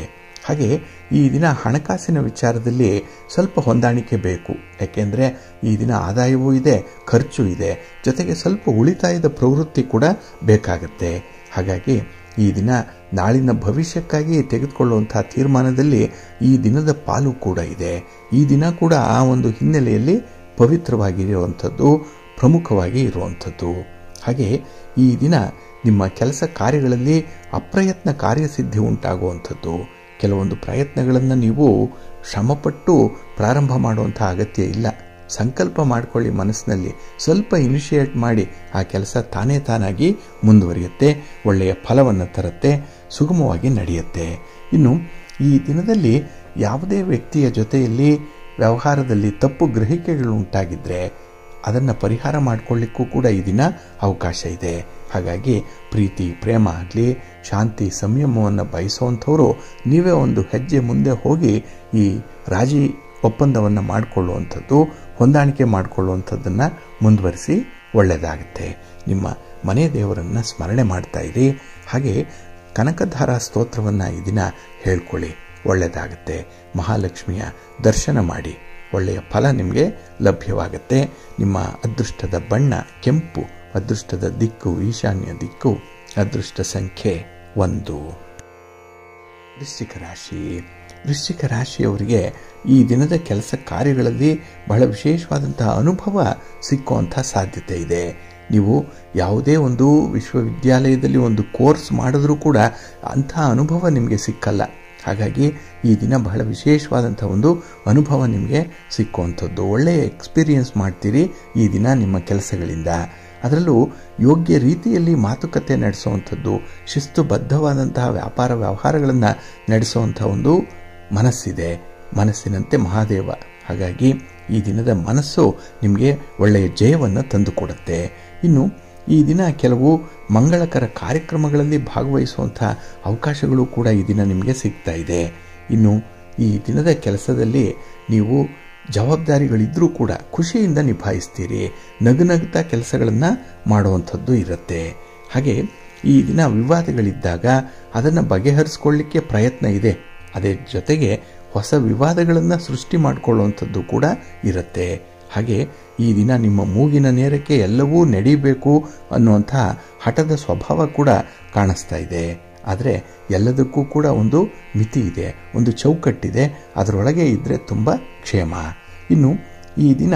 ಹಾಗೆ ಈ ದಿನ ಹಣಕಾಸಿನ ವಿಚಾರದಲ್ಲಿ ಸ್ವಲ್ಪ ಹೊಂದಾಣಿಕೆ ಬೇಕು. ಯಾಕೆಂದರೆ ಈ ದಿನ ಆದಾಯವೂ ಇದೆ, ಖರ್ಚು ಇದೆ, ಜೊತೆಗೆ ಸ್ವಲ್ಪ ಉಳಿತಾಯದ ಪ್ರವೃತ್ತಿ ಕೂಡ ಬೇಕಾಗತ್ತೆ. ಹಾಗಾಗಿ ಈ ದಿನ ನಾಳಿನ ಭವಿಷ್ಯಕ್ಕಾಗಿ ತೆಗೆದುಕೊಳ್ಳುವಂಥ ತೀರ್ಮಾನದಲ್ಲಿ ಈ ದಿನದ ಪಾಲು ಕೂಡ ಇದೆ. ಈ ದಿನ ಕೂಡ ಆ ಒಂದು ಹಿನ್ನೆಲೆಯಲ್ಲಿ ಪವಿತ್ರವಾಗಿರುವಂಥದ್ದು, ಪ್ರಮುಖವಾಗಿ ಇರುವಂಥದ್ದು. ಹಾಗೆ ಈ ದಿನ ನಿಮ್ಮ ಕೆಲಸ ಕಾರ್ಯಗಳಲ್ಲಿ ಅಪ್ರಯತ್ನ ಕಾರ್ಯಸಿದ್ಧಿ ಉಂಟಾಗುವಂಥದ್ದು. ಕೆಲವೊಂದು ಪ್ರಯತ್ನಗಳನ್ನು ನೀವು ಶ್ರಮಪಟ್ಟು ಪ್ರಾರಂಭ ಮಾಡುವಂಥ ಅಗತ್ಯ ಇಲ್ಲ. ಸಂಕಲ್ಪ ಮಾಡಿಕೊಳ್ಳಿ, ಮನಸ್ಸಿನಲ್ಲಿ ಸ್ವಲ್ಪ ಇನಿಷಿಯೇಟ್ ಮಾಡಿ ಆ ಕೆಲಸ ತಾನಾಗಿ ಮುಂದುವರಿಯುತ್ತೆ, ಒಳ್ಳೆಯ ಫಲವನ್ನು ತರುತ್ತೆ, ಸುಗಮವಾಗಿ ನಡೆಯುತ್ತೆ. ಇನ್ನು ಈ ದಿನದಲ್ಲಿ ಯಾವುದೇ ವ್ಯಕ್ತಿಯ ಜೊತೆಯಲ್ಲಿ ವ್ಯವಹಾರದಲ್ಲಿ ತಪ್ಪು ಗ್ರಹಿಕೆಗಳು ಉಂಟಾಗಿದ್ದರೆ ಅದನ್ನು ಪರಿಹಾರ ಮಾಡಿಕೊಳ್ಳಿಕ್ಕೂ ಕೂಡ ಈ ದಿನ ಅವಕಾಶ ಇದೆ. ಹಾಗಾಗಿ ಪ್ರೀತಿ ಪ್ರೇಮ ಆಗಲಿ, ಶಾಂತಿ ಸಂಯಮವನ್ನು ಬಯಸುವಂಥವರು ನೀವೇ ಒಂದು ಹೆಜ್ಜೆ ಮುಂದೆ ಹೋಗಿ ಈ ರಾಜಿ ಒಪ್ಪಂದವನ್ನು ಮಾಡಿಕೊಳ್ಳುವಂಥದ್ದು, ಹೊಂದಾಣಿಕೆ ಮಾಡಿಕೊಳ್ಳುವಂಥದ್ದನ್ನು ಮುಂದುವರಿಸಿ ಒಳ್ಳೆಯದಾಗುತ್ತೆ. ನಿಮ್ಮ ಮನೆ ದೇವರನ್ನು ಸ್ಮರಣೆ ಮಾಡ್ತಾ ಇರಿ. ಹಾಗೆ ಕನಕಧಾರಾ ಸ್ತೋತ್ರವನ್ನು ಈ ದಿನ ಹೇಳ್ಕೊಳ್ಳಿ, ಒಳ್ಳೆಯದಾಗುತ್ತೆ. ಮಹಾಲಕ್ಷ್ಮಿಯ ದರ್ಶನ ಮಾಡಿ, ಒಳ್ಳೆಯ ಫಲ ನಿಮಗೆ ಲಭ್ಯವಾಗುತ್ತೆ. ನಿಮ್ಮ ಅದೃಷ್ಟದ ಬಣ್ಣ ಕೆಂಪು, ಅದೃಷ್ಟದ ದಿಕ್ಕು ಈಶಾನ್ಯ ದಿಕ್ಕು, ಅದೃಷ್ಟ ಸಂಖ್ಯೆ 1. ವೃಶ್ಚಿಕ ರಾಶಿ. ವೃಶ್ಚಿಕ ರಾಶಿಯವರಿಗೆ ಈ ದಿನದ ಕೆಲಸ ಕಾರ್ಯಗಳಲ್ಲಿ ಬಹಳ ವಿಶೇಷವಾದಂತಹ ಅನುಭವ ಸಿಕ್ಕುವಂಥ ಸಾಧ್ಯತೆ ಇದೆ. ನೀವು ಯಾವುದೇ ಒಂದು ವಿಶ್ವವಿದ್ಯಾಲಯದಲ್ಲಿ ಒಂದು ಕೋರ್ಸ್ ಮಾಡಿದ್ರೂ ಕೂಡ ಅಂಥ ಅನುಭವ ನಿಮಗೆ ಸಿಕ್ಕಲ್ಲ. ಹಾಗಾಗಿ ಈ ದಿನ ಬಹಳ ವಿಶೇಷವಾದಂಥ ಒಂದು ಅನುಭವ ನಿಮಗೆ ಸಿಕ್ಕುವಂಥದ್ದು, ಒಳ್ಳೆಯ ಎಕ್ಸ್ಪೀರಿಯನ್ಸ್ ಮಾಡ್ತೀರಿ ಈ ದಿನ ನಿಮ್ಮ ಕೆಲಸಗಳಿಂದ. ಅದರಲ್ಲೂ ಯೋಗ್ಯ ರೀತಿಯಲ್ಲಿ ಮಾತುಕತೆ ನಡೆಸುವಂಥದ್ದು, ಶಿಸ್ತುಬದ್ಧವಾದಂತಹ ವ್ಯಾಪಾರ ವ್ಯವಹಾರಗಳನ್ನು ನಡೆಸುವಂಥ ಒಂದು ಮನಸ್ಸಿದೆ, ಮನಸ್ಸಿನಂತೆ ಮಹಾದೇವ. ಹಾಗಾಗಿ ಈ ದಿನದ ಮನಸ್ಸು ನಿಮಗೆ ಒಳ್ಳೆಯ ಜಯವನ್ನು ತಂದುಕೊಡುತ್ತೆ. ಇನ್ನು ಈ ದಿನ ಕೆಲವು ಮಂಗಳಕರ ಕಾರ್ಯಕ್ರಮಗಳಲ್ಲಿ ಭಾಗವಹಿಸುವಂಥ ಅವಕಾಶಗಳು ಕೂಡ ಈ ದಿನ ನಿಮಗೆ ಸಿಗ್ತಾ ಇದೆ. ಇನ್ನು ಈ ದಿನದ ಕೆಲಸದಲ್ಲಿ ನೀವು ಜವಾಬ್ದಾರಿಗಳಿದ್ರೂ ಕೂಡ ಖುಷಿಯಿಂದ ನಿಭಾಯಿಸ್ತೀರಿ, ನಗುನಗುತ್ತಾ ಕೆಲಸಗಳನ್ನು ಮಾಡುವಂಥದ್ದು ಇರುತ್ತೆ. ಹಾಗೆ ಈ ದಿನ ವಿವಾದಗಳಿದ್ದಾಗ ಅದನ್ನು ಬಗೆಹರಿಸ್ಕೊಳ್ಳಿಕ್ಕೆ ಪ್ರಯತ್ನ ಇದೆ. ಅದೇ ಜೊತೆಗೆ ಹೊಸ ವಿವಾದಗಳನ್ನು ಸೃಷ್ಟಿ ಮಾಡಿಕೊಳ್ಳುವಂಥದ್ದು ಕೂಡ ಇರುತ್ತೆ. ಹಾಗೆ ಈ ದಿನ ನಿಮ್ಮ ಮೂಗಿನ ನೇರಕ್ಕೆ ಎಲ್ಲವೂ ನಡೀಬೇಕು ಅನ್ನುವಂಥ ಹಠದ ಸ್ವಭಾವ ಕೂಡ ಕಾಣಿಸ್ತಾ ಇದೆ. ಆದರೆ ಎಲ್ಲದಕ್ಕೂ ಕೂಡ ಒಂದು ಮಿತಿ ಇದೆ, ಒಂದು ಚೌಕಟ್ಟಿದೆ, ಅದರೊಳಗೆ ಇದ್ದರೆ ತುಂಬ ಕ್ಷೇಮ. ಇನ್ನು ಈ ದಿನ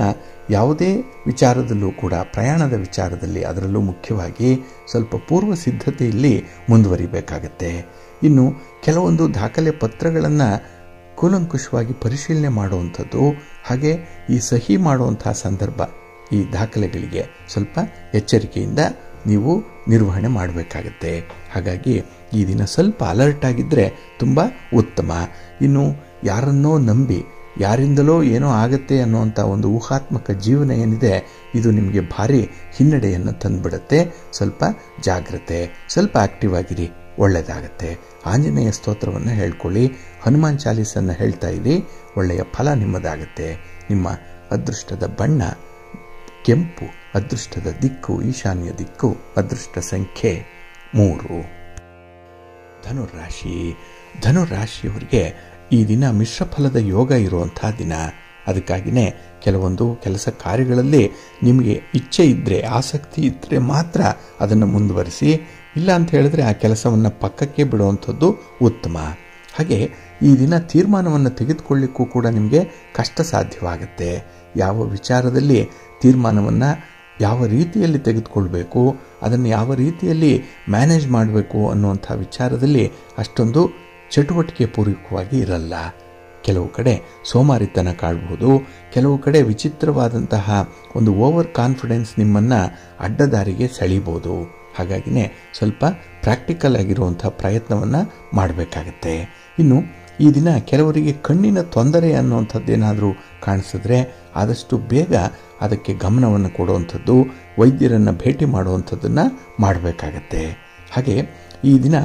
ಯಾವುದೇ ವಿಚಾರದಲ್ಲೂ ಕೂಡ ಪ್ರಯಾಣದ ವಿಚಾರದಲ್ಲಿ, ಅದರಲ್ಲೂ ಮುಖ್ಯವಾಗಿ ಸ್ವಲ್ಪ ಪೂರ್ವ ಸಿದ್ಧತೆಯಲ್ಲಿ ಮುಂದುವರಿಬೇಕಾಗತ್ತೆ. ಇನ್ನು ಕೆಲವೊಂದು ದಾಖಲೆ ಪತ್ರಗಳನ್ನು ಕೂಲಂಕುಷವಾಗಿ ಪರಿಶೀಲನೆ ಮಾಡುವಂಥದ್ದು, ಹಾಗೆ ಈ ಸಹಿ ಮಾಡುವಂತಹ ಸಂದರ್ಭ, ಈ ದಾಖಲೆಗಳಿಗೆ ಸ್ವಲ್ಪ ಎಚ್ಚರಿಕೆಯಿಂದ ನೀವು ನಿರ್ವಹಣೆ ಮಾಡಬೇಕಾಗತ್ತೆ. ಹಾಗಾಗಿ ಈ ದಿನ ಸ್ವಲ್ಪ ಅಲರ್ಟ್ ಆಗಿದ್ದರೆ ತುಂಬ ಉತ್ತಮ. ಇನ್ನು ಯಾರನ್ನೋ ನಂಬಿ ಯಾರಿಂದಲೋ ಏನೋ ಆಗುತ್ತೆ ಅನ್ನುವಂಥ ಒಂದು ಊಹಾತ್ಮಕ ಜೀವನ ಏನಿದೆ, ಇದು ನಿಮಗೆ ಭಾರಿ ಹಿನ್ನಡೆಯನ್ನು ತಂದುಬಿಡುತ್ತೆ. ಸ್ವಲ್ಪ ಜಾಗ್ರತೆ, ಸ್ವಲ್ಪ ಆಕ್ಟಿವ್ ಆಗಿರಿ, ಒಳ್ಳೆಯದಾಗತ್ತೆ. ಆಂಜನೇಯ ಸ್ತೋತ್ರವನ್ನು ಹೇಳ್ಕೊಳ್ಳಿ, ಹನುಮಾನ್ ಚಾಲೀಸನ್ನು ಹೇಳ್ತಾ ಇರಿ, ಒಳ್ಳೆಯ ಫಲ ನಿಮ್ಮದಾಗತ್ತೆ. ನಿಮ್ಮ ಅದೃಷ್ಟದ ಬಣ್ಣ ಕೆಂಪು, ಅದೃಷ್ಟದ ದಿಕ್ಕು ಈಶಾನ್ಯ ದಿಕ್ಕು, ಅದೃಷ್ಟ ಸಂಖ್ಯೆ 3. ಧನುರಾಶಿ. ಧನುರಾಶಿಯವರಿಗೆ ಈ ದಿನ ಮಿಶ್ರ ಫಲದ ಯೋಗ ಇರುವಂಥ ದಿನ. ಅದಕ್ಕಾಗಿಯೇ ಕೆಲವೊಂದು ಕೆಲಸ ಕಾರ್ಯಗಳಲ್ಲಿ ನಿಮಗೆ ಇಚ್ಛೆ ಇದ್ದರೆ, ಆಸಕ್ತಿ ಇದ್ದರೆ ಮಾತ್ರ ಅದನ್ನು ಮುಂದುವರಿಸಿ, ಇಲ್ಲ ಅಂತ ಹೇಳಿದ್ರೆ ಆ ಕೆಲಸವನ್ನು ಪಕ್ಕಕ್ಕೆ ಬಿಡುವಂಥದ್ದು ಉತ್ತಮ. ಹಾಗೆ ಈ ದಿನ ತೀರ್ಮಾನವನ್ನು ತೆಗೆದುಕೊಳ್ಳಿಕ್ಕೂ ಕೂಡ ನಿಮಗೆ ಕಷ್ಟ ಸಾಧ್ಯವಾಗುತ್ತೆ. ಯಾವ ವಿಚಾರದಲ್ಲಿ ತೀರ್ಮಾನವನ್ನು ಯಾವ ರೀತಿಯಲ್ಲಿ ತೆಗೆದುಕೊಳ್ಬೇಕು, ಅದನ್ನು ಯಾವ ರೀತಿಯಲ್ಲಿ ಮ್ಯಾನೇಜ್ ಮಾಡಬೇಕು ಅನ್ನುವಂಥ ವಿಚಾರದಲ್ಲಿ ಅಷ್ಟೊಂದು ಚಟುವಟಿಕೆ ಪೂರ್ವಕವಾಗಿ ಇರಲ್ಲ. ಕೆಲವು ಕಡೆ ಸೋಮಾರಿತನ ಕಾಣಬಹುದು, ಕೆಲವು ಕಡೆ ವಿಚಿತ್ರವಾದಂತಹ ಒಂದು ಓವರ್ ಕಾನ್ಫಿಡೆನ್ಸ್ ನಿಮ್ಮನ್ನು ಅಡ್ಡದಾರಿಗೆ ಸೆಳೀಬೋದು. ಹಾಗಾಗಿನೇ ಸ್ವಲ್ಪ ಪ್ರಾಕ್ಟಿಕಲ್ ಆಗಿರುವಂಥ ಪ್ರಯತ್ನವನ್ನು ಮಾಡಬೇಕಾಗತ್ತೆ. ಇನ್ನು ಈ ದಿನ ಕೆಲವರಿಗೆ ಕಣ್ಣಿನ ತೊಂದರೆ ಅನ್ನುವಂಥದ್ದೇನಾದರೂ ಕಾಣಿಸಿದ್ರೆ ಆದಷ್ಟು ಬೇಗ ಅದಕ್ಕೆ ಗಮನವನ್ನು ಕೊಡುವಂಥದ್ದು, ವೈದ್ಯರನ್ನು ಭೇಟಿ ಮಾಡುವಂಥದ್ದನ್ನು ಮಾಡಬೇಕಾಗತ್ತೆ. ಹಾಗೆ ಈ ದಿನ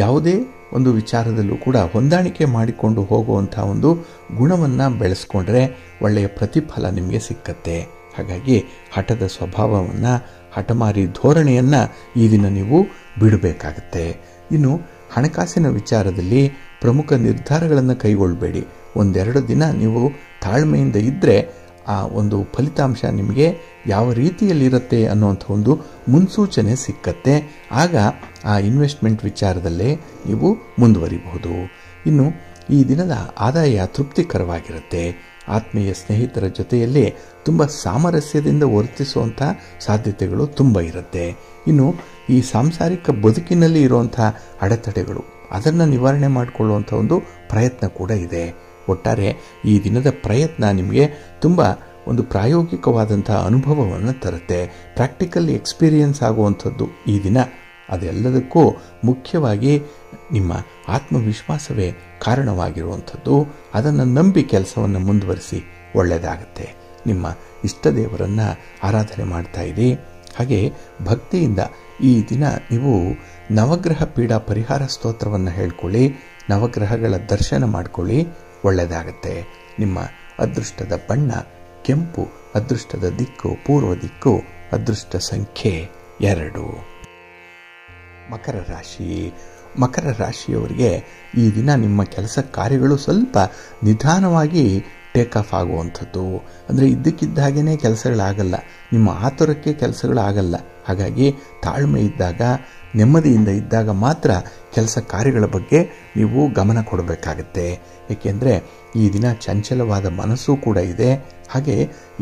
ಯಾವುದೇ ಒಂದು ವಿಚಾರದಲ್ಲೂ ಕೂಡ ಹೊಂದಾಣಿಕೆ ಮಾಡಿಕೊಂಡು ಹೋಗುವಂಥ ಒಂದು ಗುಣವನ್ನು ಬೆಳೆಸ್ಕೊಂಡ್ರೆ ಒಳ್ಳೆಯ ಪ್ರತಿಫಲ ನಿಮಗೆ ಸಿಕ್ಕತ್ತೆ. ಹಾಗಾಗಿ ಹಠದ ಸ್ವಭಾವವನ್ನು, ಹಠಮಾರಿ ಧೋರಣೆಯನ್ನು ಈ ದಿನ ನೀವು ಬಿಡಬೇಕಾಗತ್ತೆ. ಇನ್ನು ಹಣಕಾಸಿನ ವಿಚಾರದಲ್ಲಿ ಪ್ರಮುಖ ನಿರ್ಧಾರಗಳನ್ನು ಕೈಗೊಳ್ಳಬೇಡಿ. 1-2 ದಿನ ನೀವು ತಾಳ್ಮೆಯಿಂದ ಇದ್ದರೆ ಆ ಒಂದು ಫಲಿತಾಂಶ ನಿಮಗೆ ಯಾವ ರೀತಿಯಲ್ಲಿರುತ್ತೆ ಅನ್ನುವಂಥ ಒಂದು ಮುನ್ಸೂಚನೆ ಸಿಕ್ಕತ್ತೆ. ಆಗ ಆ ಇನ್ವೆಸ್ಟ್ಮೆಂಟ್ ವಿಚಾರದಲ್ಲೇ ನೀವು ಮುಂದುವರಿಬಹುದು. ಇನ್ನು ಈ ದಿನದ ಆದಾಯ ತೃಪ್ತಿಕರವಾಗಿರುತ್ತೆ. ಆತ್ಮೀಯ ಸ್ನೇಹಿತರ ಜೊತೆಯಲ್ಲಿ ತುಂಬ ಸಾಮರಸ್ಯದಿಂದ ವರ್ತಿಸುವಂಥ ಸಾಧ್ಯತೆಗಳು ತುಂಬ ಇರುತ್ತೆ. ಇನ್ನು ಈ ಸಾಂಸಾರಿಕ ಬದುಕಿನಲ್ಲಿ ಇರುವಂಥ ಅಡೆತಡೆಗಳು, ಅದನ್ನು ನಿವಾರಣೆ ಮಾಡಿಕೊಳ್ಳುವಂಥ ಒಂದು ಪ್ರಯತ್ನ ಕೂಡ ಇದೆ. ಒಟ್ಟಾರೆ ಈ ದಿನದ ಪ್ರಯತ್ನ ನಿಮಗೆ ತುಂಬ ಒಂದು ಪ್ರಾಯೋಗಿಕವಾದಂಥ ಅನುಭವವನ್ನು ತರುತ್ತೆ. ಪ್ರಾಕ್ಟಿಕಲ್ ಎಕ್ಸ್ಪೀರಿಯನ್ಸ್ ಆಗುವಂಥದ್ದು ಈ ದಿನ. ಅದೆಲ್ಲದಕ್ಕೂ ಮುಖ್ಯವಾಗಿ ನಿಮ್ಮ ಆತ್ಮವಿಶ್ವಾಸವೇ ಕಾರಣವಾಗಿರುವಂಥದ್ದು. ಅದನ್ನು ನಂಬಿ ಕೆಲಸವನ್ನು ಮುಂದುವರಿಸಿ, ಒಳ್ಳೆಯದಾಗುತ್ತೆ. ನಿಮ್ಮ ಇಷ್ಟ ದೇವರನ್ನು ಆರಾಧನೆ ಮಾಡ್ತಾ ಇರಿ. ಹಾಗೆ ಭಕ್ತಿಯಿಂದ ಈ ದಿನ ನೀವು ನವಗ್ರಹ ಪೀಡಾ ಪರಿಹಾರ ಸ್ತೋತ್ರವನ್ನು ಹೇಳ್ಕೊಳ್ಳಿ, ನವಗ್ರಹಗಳ ದರ್ಶನ ಮಾಡಿಕೊಳ್ಳಿ, ಒಳ್ಳೆಯದಾಗುತ್ತೆ. ನಿಮ್ಮ ಅದೃಷ್ಟದ ಬಣ್ಣ ಕೆಂಪು, ಅದೃಷ್ಟದ ದಿಕ್ಕು ಪೂರ್ವ ದಿಕ್ಕು, ಅದೃಷ್ಟ ಸಂಖ್ಯೆ 2. ಮಕರ ರಾಶಿ. ಮಕರ ರಾಶಿಯವರಿಗೆ ಈ ದಿನ ನಿಮ್ಮ ಕೆಲಸ ಕಾರ್ಯಗಳು ಸ್ವಲ್ಪ ನಿಧಾನವಾಗಿ ಟೇಕ್ ಆಫ್ ಆಗುವಂಥದ್ದು. ಅಂದರೆ ಇದ್ದಕ್ಕಿದ್ದ ಹಾಗೇ ಕೆಲಸಗಳಾಗಲ್ಲ, ನಿಮ್ಮ ಆತುರಕ್ಕೆ ಕೆಲಸಗಳಾಗಲ್ಲ. ಹಾಗಾಗಿ ತಾಳ್ಮೆ ಇದ್ದಾಗ, ನೆಮ್ಮದಿಯಿಂದ ಇದ್ದಾಗ ಮಾತ್ರ ಕೆಲಸ ಕಾರ್ಯಗಳ ಬಗ್ಗೆ ನೀವು ಗಮನ ಕೊಡಬೇಕಾಗತ್ತೆ. ಏಕೆಂದರೆ ಈ ದಿನ ಚಂಚಲವಾದ ಮನಸ್ಸು ಕೂಡ ಇದೆ. ಹಾಗೆ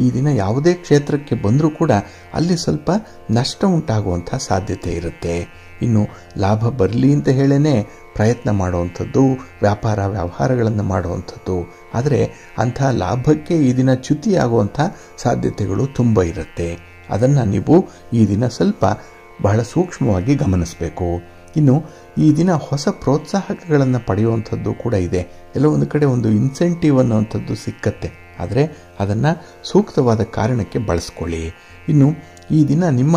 ಈ ದಿನ ಯಾವುದೇ ಕ್ಷೇತ್ರಕ್ಕೆ ಬಂದರೂ ಕೂಡ ಅಲ್ಲಿ ಸ್ವಲ್ಪ ನಷ್ಟ ಉಂಟಾಗುವಂಥ ಸಾಧ್ಯತೆ ಇರುತ್ತೆ. ಇನ್ನು ಲಾಭ ಬರಲಿ ಅಂತ ಹೇಳೇ ಪ್ರಯತ್ನ ಮಾಡುವಂಥದ್ದು, ವ್ಯಾಪಾರ ವ್ಯವಹಾರಗಳನ್ನು ಮಾಡುವಂಥದ್ದು. ಆದರೆ ಅಂಥ ಲಾಭಕ್ಕೆ ಈ ದಿನ ಚ್ಯುತಿಯಾಗುವಂಥ ಸಾಧ್ಯತೆಗಳು ತುಂಬ ಇರುತ್ತೆ. ಅದನ್ನು ನೀವು ಈ ದಿನ ಸ್ವಲ್ಪ ಬಹಳ ಸೂಕ್ಷ್ಮವಾಗಿ ಗಮನಿಸಬೇಕು. ಇನ್ನು ಈ ದಿನ ಹೊಸ ಪ್ರೋತ್ಸಾಹಕಗಳನ್ನು ಪಡೆಯುವಂಥದ್ದು ಕೂಡ ಇದೆ. ಎಲ್ಲೋ ಒಂದು ಕಡೆ ಒಂದು ಇನ್ಸೆಂಟಿವ್ ಅನ್ನುವಂಥದ್ದು ಸಿಕ್ಕತ್ತೆ. ಆದರೆ ಅದನ್ನು ಸೂಕ್ತವಾದ ಕಾರಣಕ್ಕೆ ಬಳಸ್ಕೊಳ್ಳಿ. ಇನ್ನು ಈ ದಿನ ನಿಮ್ಮ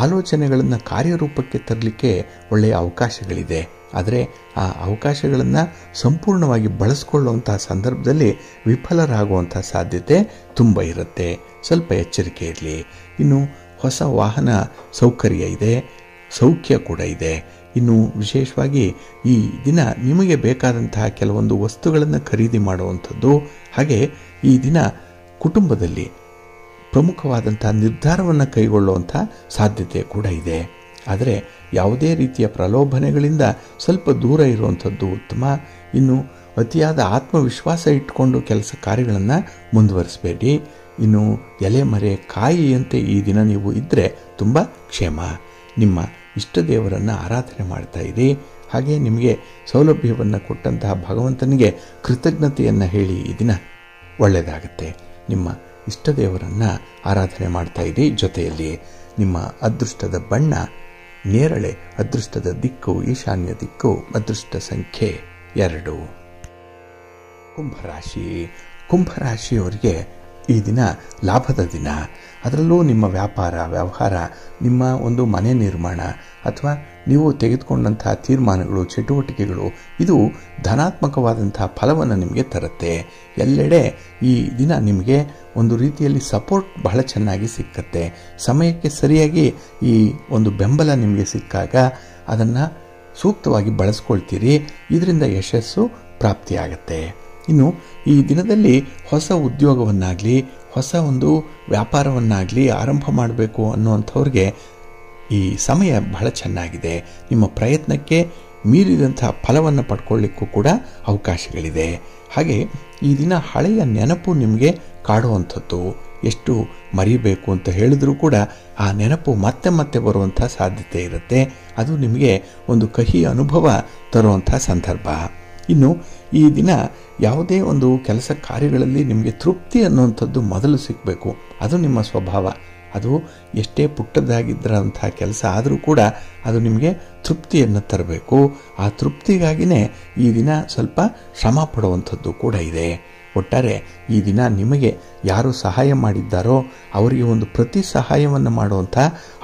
ಆಲೋಚನೆಗಳನ್ನು ಕಾರ್ಯರೂಪಕ್ಕೆ ತರಲಿಕ್ಕೆ ಒಳ್ಳೆಯ ಅವಕಾಶಗಳಿದೆ. ಆದರೆ ಆ ಅವಕಾಶಗಳನ್ನು ಸಂಪೂರ್ಣವಾಗಿ ಬಳಸ್ಕೊಳ್ಳುವಂಥ ಸಂದರ್ಭದಲ್ಲಿ ವಿಫಲರಾಗುವಂಥ ಸಾಧ್ಯತೆ ತುಂಬ ಇರುತ್ತೆ. ಸ್ವಲ್ಪ ಎಚ್ಚರಿಕೆ ಇರಲಿ. ಇನ್ನು ಹೊಸ ವಾಹನ ಸೌಕರ್ಯ ಇದೆ, ಸೌಖ್ಯ ಕೂಡ ಇದೆ. ಇನ್ನು ವಿಶೇಷವಾಗಿ ಈ ದಿನ ನಿಮಗೆ ಬೇಕಾದಂತಹ ಕೆಲವೊಂದು ವಸ್ತುಗಳನ್ನು ಖರೀದಿ ಮಾಡುವಂಥದ್ದು. ಹಾಗೆ ಈ ದಿನ ಕುಟುಂಬದಲ್ಲಿ ಪ್ರಮುಖವಾದಂಥ ನಿರ್ಧಾರವನ್ನು ಕೈಗೊಳ್ಳುವಂಥ ಸಾಧ್ಯತೆ ಕೂಡ ಇದೆ. ಆದರೆ ಯಾವುದೇ ರೀತಿಯ ಪ್ರಲೋಭನೆಗಳಿಂದ ಸ್ವಲ್ಪ ದೂರ ಇರುವಂಥದ್ದು ಉತ್ತಮ. ಇನ್ನು ಅತಿಯಾದ ಆತ್ಮವಿಶ್ವಾಸ ಇಟ್ಕೊಂಡು ಕೆಲಸ ಕಾರ್ಯಗಳನ್ನು ಮುಂದುವರಿಸಬೇಡಿ. ಇನ್ನು ಎಲೆ ಮರೆ ಕಾಯಿಯಂತೆ ಈ ದಿನ ನೀವು ಇದ್ದರೆ ತುಂಬ ಕ್ಷೇಮ. ನಿಮ್ಮ ಇಷ್ಟ ದೇವರನ್ನು ಆರಾಧನೆ ಮಾಡ್ತಾ ಇರಿ. ಹಾಗೆ ನಿಮಗೆ ಸೌಲಭ್ಯವನ್ನು ಕೊಟ್ಟಂತಹ ಭಗವಂತನಿಗೆ ಕೃತಜ್ಞತೆಯನ್ನು ಹೇಳಿ ಈ ದಿನ ಒಳ್ಳೆಯದಾಗುತ್ತೆ. ನಿಮ್ಮ ಇಷ್ಟ ದೇವರನ್ನು ಆರಾಧನೆ ಮಾಡ್ತಾ ಇರಿ. ಜೊತೆಯಲ್ಲಿ ನಿಮ್ಮ ಅದೃಷ್ಟದ ಬಣ್ಣ ನೇರಳೆ, ಅದೃಷ್ಟದ ದಿಕ್ಕು ಈಶಾನ್ಯ ದಿಕ್ಕು, ಅದೃಷ್ಟ ಸಂಖ್ಯೆ 2. ಕುಂಭರಾಶಿ. ಕುಂಭರಾಶಿಯವರಿಗೆ ಈ ದಿನ ಲಾಭದ ದಿನ. ಅದರಲ್ಲೂ ನಿಮ್ಮ ವ್ಯಾಪಾರ ವ್ಯವಹಾರ, ನಿಮ್ಮ ಒಂದು ಮನೆ ನಿರ್ಮಾಣ ಅಥವಾ ನೀವು ತೆಗೆದುಕೊಂಡಂತಹ ತೀರ್ಮಾನಗಳು, ಚಟುವಟಿಕೆಗಳು ಇದು ಧನಾತ್ಮಕವಾದಂತಹ ಫಲವನ್ನು ನಿಮಗೆ ತರುತ್ತೆ. ಎಲ್ಲೆಡೆ ಈ ದಿನ ನಿಮಗೆ ಒಂದು ರೀತಿಯಲ್ಲಿ ಸಪೋರ್ಟ್ ಬಹಳ ಚೆನ್ನಾಗಿ ಸಿಕ್ಕತ್ತೆ. ಸಮಯಕ್ಕೆ ಸರಿಯಾಗಿ ಈ ಒಂದು ಬೆಂಬಲ ನಿಮಗೆ ಸಿಕ್ಕಾಗ ಅದನ್ನು ಸೂಕ್ತವಾಗಿ ಬಳಸ್ಕೊಳ್ತೀರಿ. ಇದರಿಂದ ಯಶಸ್ಸು ಪ್ರಾಪ್ತಿಯಾಗತ್ತೆ. ಇನ್ನು ಈ ದಿನದಲ್ಲಿ ಹೊಸ ಉದ್ಯೋಗವನ್ನಾಗಲಿ ಹೊಸ ಒಂದು ವ್ಯಾಪಾರವನ್ನಾಗಲಿ ಆರಂಭ ಮಾಡಬೇಕು ಅನ್ನುವಂಥವ್ರಿಗೆ ಈ ಸಮಯ ಬಹಳ ಚೆನ್ನಾಗಿದೆ. ನಿಮ್ಮ ಪ್ರಯತ್ನಕ್ಕೆ ಮೀರಿದಂಥ ಫಲವನ್ನು ಪಡ್ಕೊಳ್ಳಿಕ್ಕೂ ಕೂಡ ಅವಕಾಶಗಳಿದೆ. ಹಾಗೆ ಈ ದಿನ ಹಳೆಯ ನೆನಪು ನಿಮಗೆ ಕಾಡುವಂಥದ್ದು. ಎಷ್ಟು ಮರಿಬೇಕು ಅಂತ ಹೇಳಿದ್ರೂ ಕೂಡ ಆ ನೆನಪು ಮತ್ತೆ ಮತ್ತೆ ಬರುವಂಥ ಸಾಧ್ಯತೆ ಇರುತ್ತೆ. ಅದು ನಿಮಗೆ ಒಂದು ಕಹಿ ಅನುಭವ ತರುವಂಥ ಸಂದರ್ಭ. ಇನ್ನು ಈ ದಿನ ಯಾವುದೇ ಒಂದು ಕೆಲಸ ಕಾರ್ಯಗಳಲ್ಲಿ ನಿಮಗೆ ತೃಪ್ತಿ ಅನ್ನುವಂಥದ್ದು ಮೊದಲು ಸಿಗಬೇಕು. ಅದು ನಿಮ್ಮ ಸ್ವಭಾವ. ಅದು ಎಷ್ಟೇ ಪುಟ್ಟದಾಗಿದ್ದರಂಥ ಕೆಲಸ ಆದರೂ ಕೂಡ ಅದು ನಿಮಗೆ ತೃಪ್ತಿಯನ್ನು ತರಬೇಕು. ಆ ತೃಪ್ತಿಗಾಗಿಯೇ ಈ ದಿನ ಸ್ವಲ್ಪ ಶ್ರಮ ಪಡುವಂಥದ್ದು ಕೂಡ ಇದೆ. ಒಟ್ಟಾರೆ ಈ ದಿನ ನಿಮಗೆ ಯಾರು ಸಹಾಯ ಮಾಡಿದ್ದಾರೋ ಅವರಿಗೆ ಒಂದು ಪ್ರತಿ ಸಹಾಯವನ್ನು ಮಾಡುವಂಥ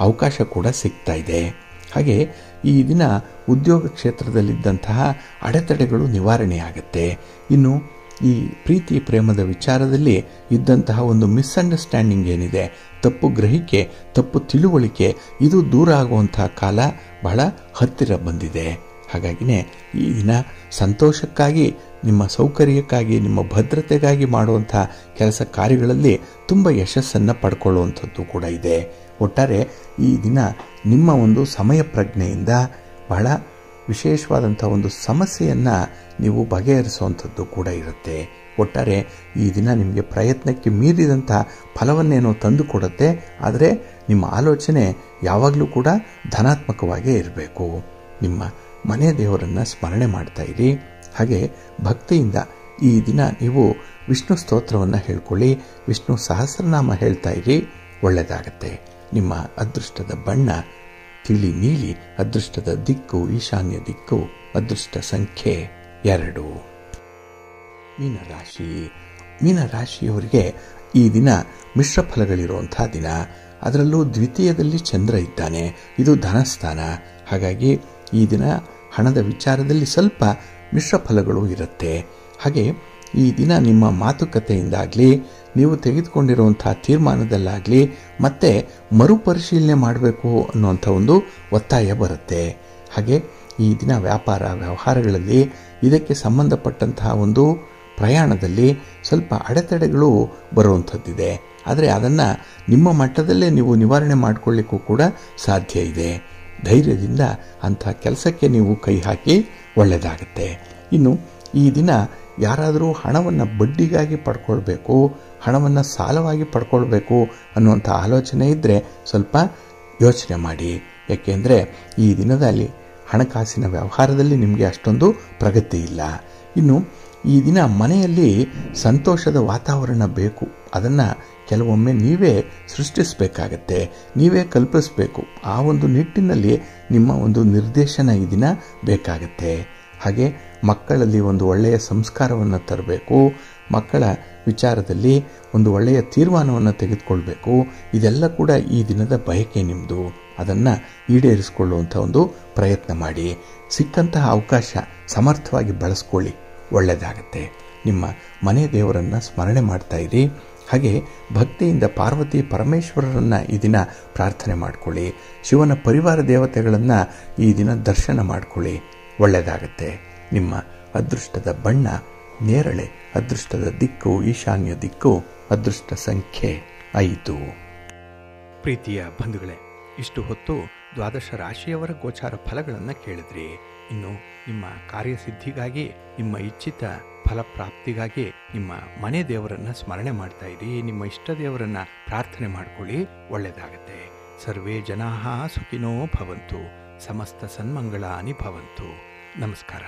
ಅವಕಾಶ ಕೂಡ ಸಿಗ್ತಾ ಇದೆ. ಹಾಗೆ ಈ ದಿನ ಉದ್ಯೋಗ ಕ್ಷೇತ್ರದಲ್ಲಿದ್ದಂತಹ ಅಡೆತಡೆಗಳು ನಿವಾರಣೆಯಾಗುತ್ತೆ. ಇನ್ನು ಈ ಪ್ರೀತಿ ಪ್ರೇಮದ ವಿಚಾರದಲ್ಲಿ ಇದ್ದಂತಹ ಒಂದು ಮಿಸ್ಅಂಡರ್ಸ್ಟ್ಯಾಂಡಿಂಗ್ ಏನಿದೆ, ತಪ್ಪು ಗ್ರಹಿಕೆ, ತಪ್ಪು ತಿಳುವಳಿಕೆ, ಇದು ದೂರ ಆಗುವಂತಹ ಕಾಲ ಬಹಳ ಹತ್ತಿರ ಬಂದಿದೆ. ಹಾಗಾಗಿನೇ ಈ ದಿನ ಸಂತೋಷಕ್ಕಾಗಿ, ನಿಮ್ಮ ಸೌಕರ್ಯಕ್ಕಾಗಿ, ನಿಮ್ಮ ಭದ್ರತೆಗಾಗಿ ಮಾಡುವಂಥ ಕೆಲಸ ಕಾರ್ಯಗಳಲ್ಲಿ ತುಂಬ ಯಶಸ್ಸನ್ನು ಪಡ್ಕೊಳ್ಳುವಂಥದ್ದು ಕೂಡ ಇದೆ. ಒಟ್ಟಾರೆ ಈ ದಿನ ನಿಮ್ಮ ಒಂದು ಸಮಯ ಪ್ರಜ್ಞೆಯಿಂದ ಬಹಳ ವಿಶೇಷವಾದಂಥ ಒಂದು ಸಮಸ್ಯೆಯನ್ನು ನೀವು ಬಗೆಹರಿಸುವಂಥದ್ದು ಕೂಡ ಇರುತ್ತೆ. ಒಟ್ಟಾರೆ ಈ ದಿನ ನಿಮಗೆ ಪ್ರಯತ್ನಕ್ಕೆ ಮೀರಿದಂಥ ಫಲವನ್ನೇನೋ ತಂದು ಕೊಡುತ್ತೆ. ಆದರೆ ನಿಮ್ಮ ಆಲೋಚನೆ ಯಾವಾಗಲೂ ಕೂಡ ಧನಾತ್ಮಕವಾಗೇ ಇರಬೇಕು. ನಿಮ್ಮ ಮನೆ ದೇವರನ್ನು ಸ್ಮರಣೆ ಮಾಡ್ತಾ ಇರಿ. ಹಾಗೆ ಭಕ್ತಿಯಿಂದ ಈ ದಿನ ನೀವು ವಿಷ್ಣು ಸ್ತೋತ್ರವನ್ನು ಹೇಳ್ಕೊಳ್ಳಿ, ವಿಷ್ಣು ಸಹಸ್ರನಾಮ ಹೇಳ್ತಾ ಇರಿ, ಒಳ್ಳೆಯದಾಗತ್ತೆ. ನಿಮ್ಮ ಅದೃಷ್ಟದ ಬಣ್ಣ ತಿಳಿ ನೀಲಿ, ಅದೃಷ್ಟದ ದಿಕ್ಕು ಈಶಾನ್ಯ ದಿಕ್ಕು, ಅದೃಷ್ಟ ಸಂಖ್ಯೆ 2. ಮೀನರಾಶಿ. ಮೀನರಾಶಿಯವರಿಗೆ ಈ ದಿನ ಮಿಶ್ರ ಫಲಗಳಿರುವಂಥ ದಿನ. ಅದರಲ್ಲೂ ದ್ವಿತೀಯದಲ್ಲಿ ಚಂದ್ರ ಇದ್ದಾನೆ, ಇದು ಧನಸ್ಥಾನ. ಹಾಗಾಗಿ ಈ ದಿನ ಹಣದ ವಿಚಾರದಲ್ಲಿ ಸ್ವಲ್ಪ ಮಿಶ್ರ ಫಲಗಳು ಇರುತ್ತೆ. ಹಾಗೆ ಈ ದಿನ ನಿಮ್ಮ ಮಾತುಕತೆಯಿಂದಾಗಲಿ, ನೀವು ತೆಗೆದುಕೊಂಡಿರುವಂಥ ತೀರ್ಮಾನದಲ್ಲಾಗಲಿ ಮತ್ತೆ ಮರುಪರಿಶೀಲನೆ ಮಾಡಬೇಕು ಅನ್ನುವಂಥ ಒಂದು ಒತ್ತಾಯ ಬರುತ್ತೆ. ಹಾಗೆ ಈ ದಿನ ವ್ಯಾಪಾರ ವ್ಯವಹಾರಗಳಲ್ಲಿ ಇದಕ್ಕೆ ಸಂಬಂಧಪಟ್ಟಂತಹ ಒಂದು ಪ್ರಯಾಣದಲ್ಲಿ ಸ್ವಲ್ಪ ಅಡೆತಡೆಗಳು ಬರುವಂಥದ್ದಿದೆ. ಆದರೆ ಅದನ್ನು ನಿಮ್ಮ ಮಟ್ಟದಲ್ಲೇ ನೀವು ನಿವಾರಣೆ ಮಾಡಿಕೊಳ್ಳಿಕ್ಕೂ ಕೂಡ ಸಾಧ್ಯ ಇದೆ. ಧೈರ್ಯದಿಂದ ಅಂಥ ಕೆಲಸಕ್ಕೆ ನೀವು ಕೈ ಹಾಕಿ ಒಳ್ಳೆಯದಾಗತ್ತೆ. ಇನ್ನು ಈ ದಿನ ಯಾರಾದರೂ ಹಣವನ್ನು ಬಡ್ಡಿಗಾಗಿ ಪಡ್ಕೊಳ್ಬೇಕು, ಹಣವನ್ನು ಸಾಲವಾಗಿ ಪಡ್ಕೊಳ್ಬೇಕು ಅನ್ನುವಂಥ ಆಲೋಚನೆ ಇದ್ದರೆ ಸ್ವಲ್ಪ ಯೋಚನೆ ಮಾಡಿ. ಯಾಕೆಂದರೆ ಈ ದಿನದಲ್ಲಿ ಹಣಕಾಸಿನ ವ್ಯವಹಾರದಲ್ಲಿ ನಿಮಗೆ ಅಷ್ಟೊಂದು ಪ್ರಗತಿ ಇಲ್ಲ. ಇನ್ನು ಈ ದಿನ ಮನೆಯಲ್ಲಿ ಸಂತೋಷದ ವಾತಾವರಣ ಬೇಕು. ಅದನ್ನು ಕೆಲವೊಮ್ಮೆ ನೀವೇ ಸೃಷ್ಟಿಸಬೇಕಾಗತ್ತೆ, ನೀವೇ ಕಲ್ಪಿಸಬೇಕು. ಆ ಒಂದು ನಿಟ್ಟಿನಲ್ಲಿ ನಿಮ್ಮ ಒಂದು ನಿರ್ದೇಶನ ಈ ದಿನ ಬೇಕಾಗತ್ತೆ. ಹಾಗೆ ಮಕ್ಕಳಲ್ಲಿ ಒಂದು ಒಳ್ಳೆಯ ಸಂಸ್ಕಾರವನ್ನು ತರಬೇಕು, ಮಕ್ಕಳ ವಿಚಾರದಲ್ಲಿ ಒಂದು ಒಳ್ಳೆಯ ತೀರ್ಮಾನವನ್ನು ತೆಗೆದುಕೊಳ್ಬೇಕು. ಇದೆಲ್ಲ ಕೂಡ ಈ ದಿನದ ಬಯಕೆ ನಿಮ್ಮದು. ಅದನ್ನು ಈಡೇರಿಸಿಕೊಳ್ಳುವಂಥ ಒಂದು ಪ್ರಯತ್ನ ಮಾಡಿ. ಸಿಕ್ಕಂತಹ ಅವಕಾಶ ಸಮರ್ಥವಾಗಿ ಬಳಸ್ಕೊಳ್ಳಿ, ಒಳ್ಳೆಯದಾಗತ್ತೆ. ನಿಮ್ಮ ಮನೆ ದೇವರನ್ನು ಸ್ಮರಣೆ ಮಾಡ್ತಾ ಇರಿ. ಹಾಗೆ ಭಕ್ತಿಯಿಂದ ಪಾರ್ವತಿ ಪರಮೇಶ್ವರರನ್ನು ಈ ದಿನ ಪ್ರಾರ್ಥನೆ ಮಾಡಿಕೊಳ್ಳಿ. ಶಿವನ ಪರಿವಾರ ದೇವತೆಗಳನ್ನು ಈ ದಿನ ದರ್ಶನ ಮಾಡಿಕೊಳ್ಳಿ, ಒಳ್ಳೆಯದಾಗತ್ತೆ. ನಿಮ್ಮ ಅದೃಷ್ಟದ ಬಣ್ಣ ನೇರಳೆ, ಅದೃಷ್ಟದ ದಿಕ್ಕು ಈಶಾನ್ಯ ದಿಕ್ಕು, ಅದೃಷ್ಟ ಸಂಖ್ಯೆ 5. ಪ್ರೀತಿಯ ಬಂಧುಗಳೇ, ಇಷ್ಟು ಹೊತ್ತು ದ್ವಾದಶ ರಾಶಿಯವರ ಗೋಚಾರ ಫಲಗಳನ್ನು ಕೇಳಿದ್ರಿ. ಇನ್ನು ನಿಮ್ಮ ಕಾರ್ಯಸಿದ್ಧಿಗಾಗಿ, ನಿಮ್ಮ ಇಚ್ಛಿತ ಫಲಪ್ರಾಪ್ತಿಗಾಗಿ ನಿಮ್ಮ ಮನೆ ದೇವರನ್ನ ಸ್ಮರಣೆ ಮಾಡ್ತಾ ಇರಿ. ನಿಮ್ಮ ಇಷ್ಟ ದೇವರನ್ನ ಪ್ರಾರ್ಥನೆ ಮಾಡ್ಕೊಳ್ಳಿ, ಒಳ್ಳೆಯದಾಗತ್ತೆ. ಸರ್ವೇ ಜನಾಃ ಸುಖಿನೋ ಭವಂತು, ಸಮಸ್ತ ಸನ್ಮಂಗಳಾನಿ ಭವಂತು. ನಮಸ್ಕಾರ.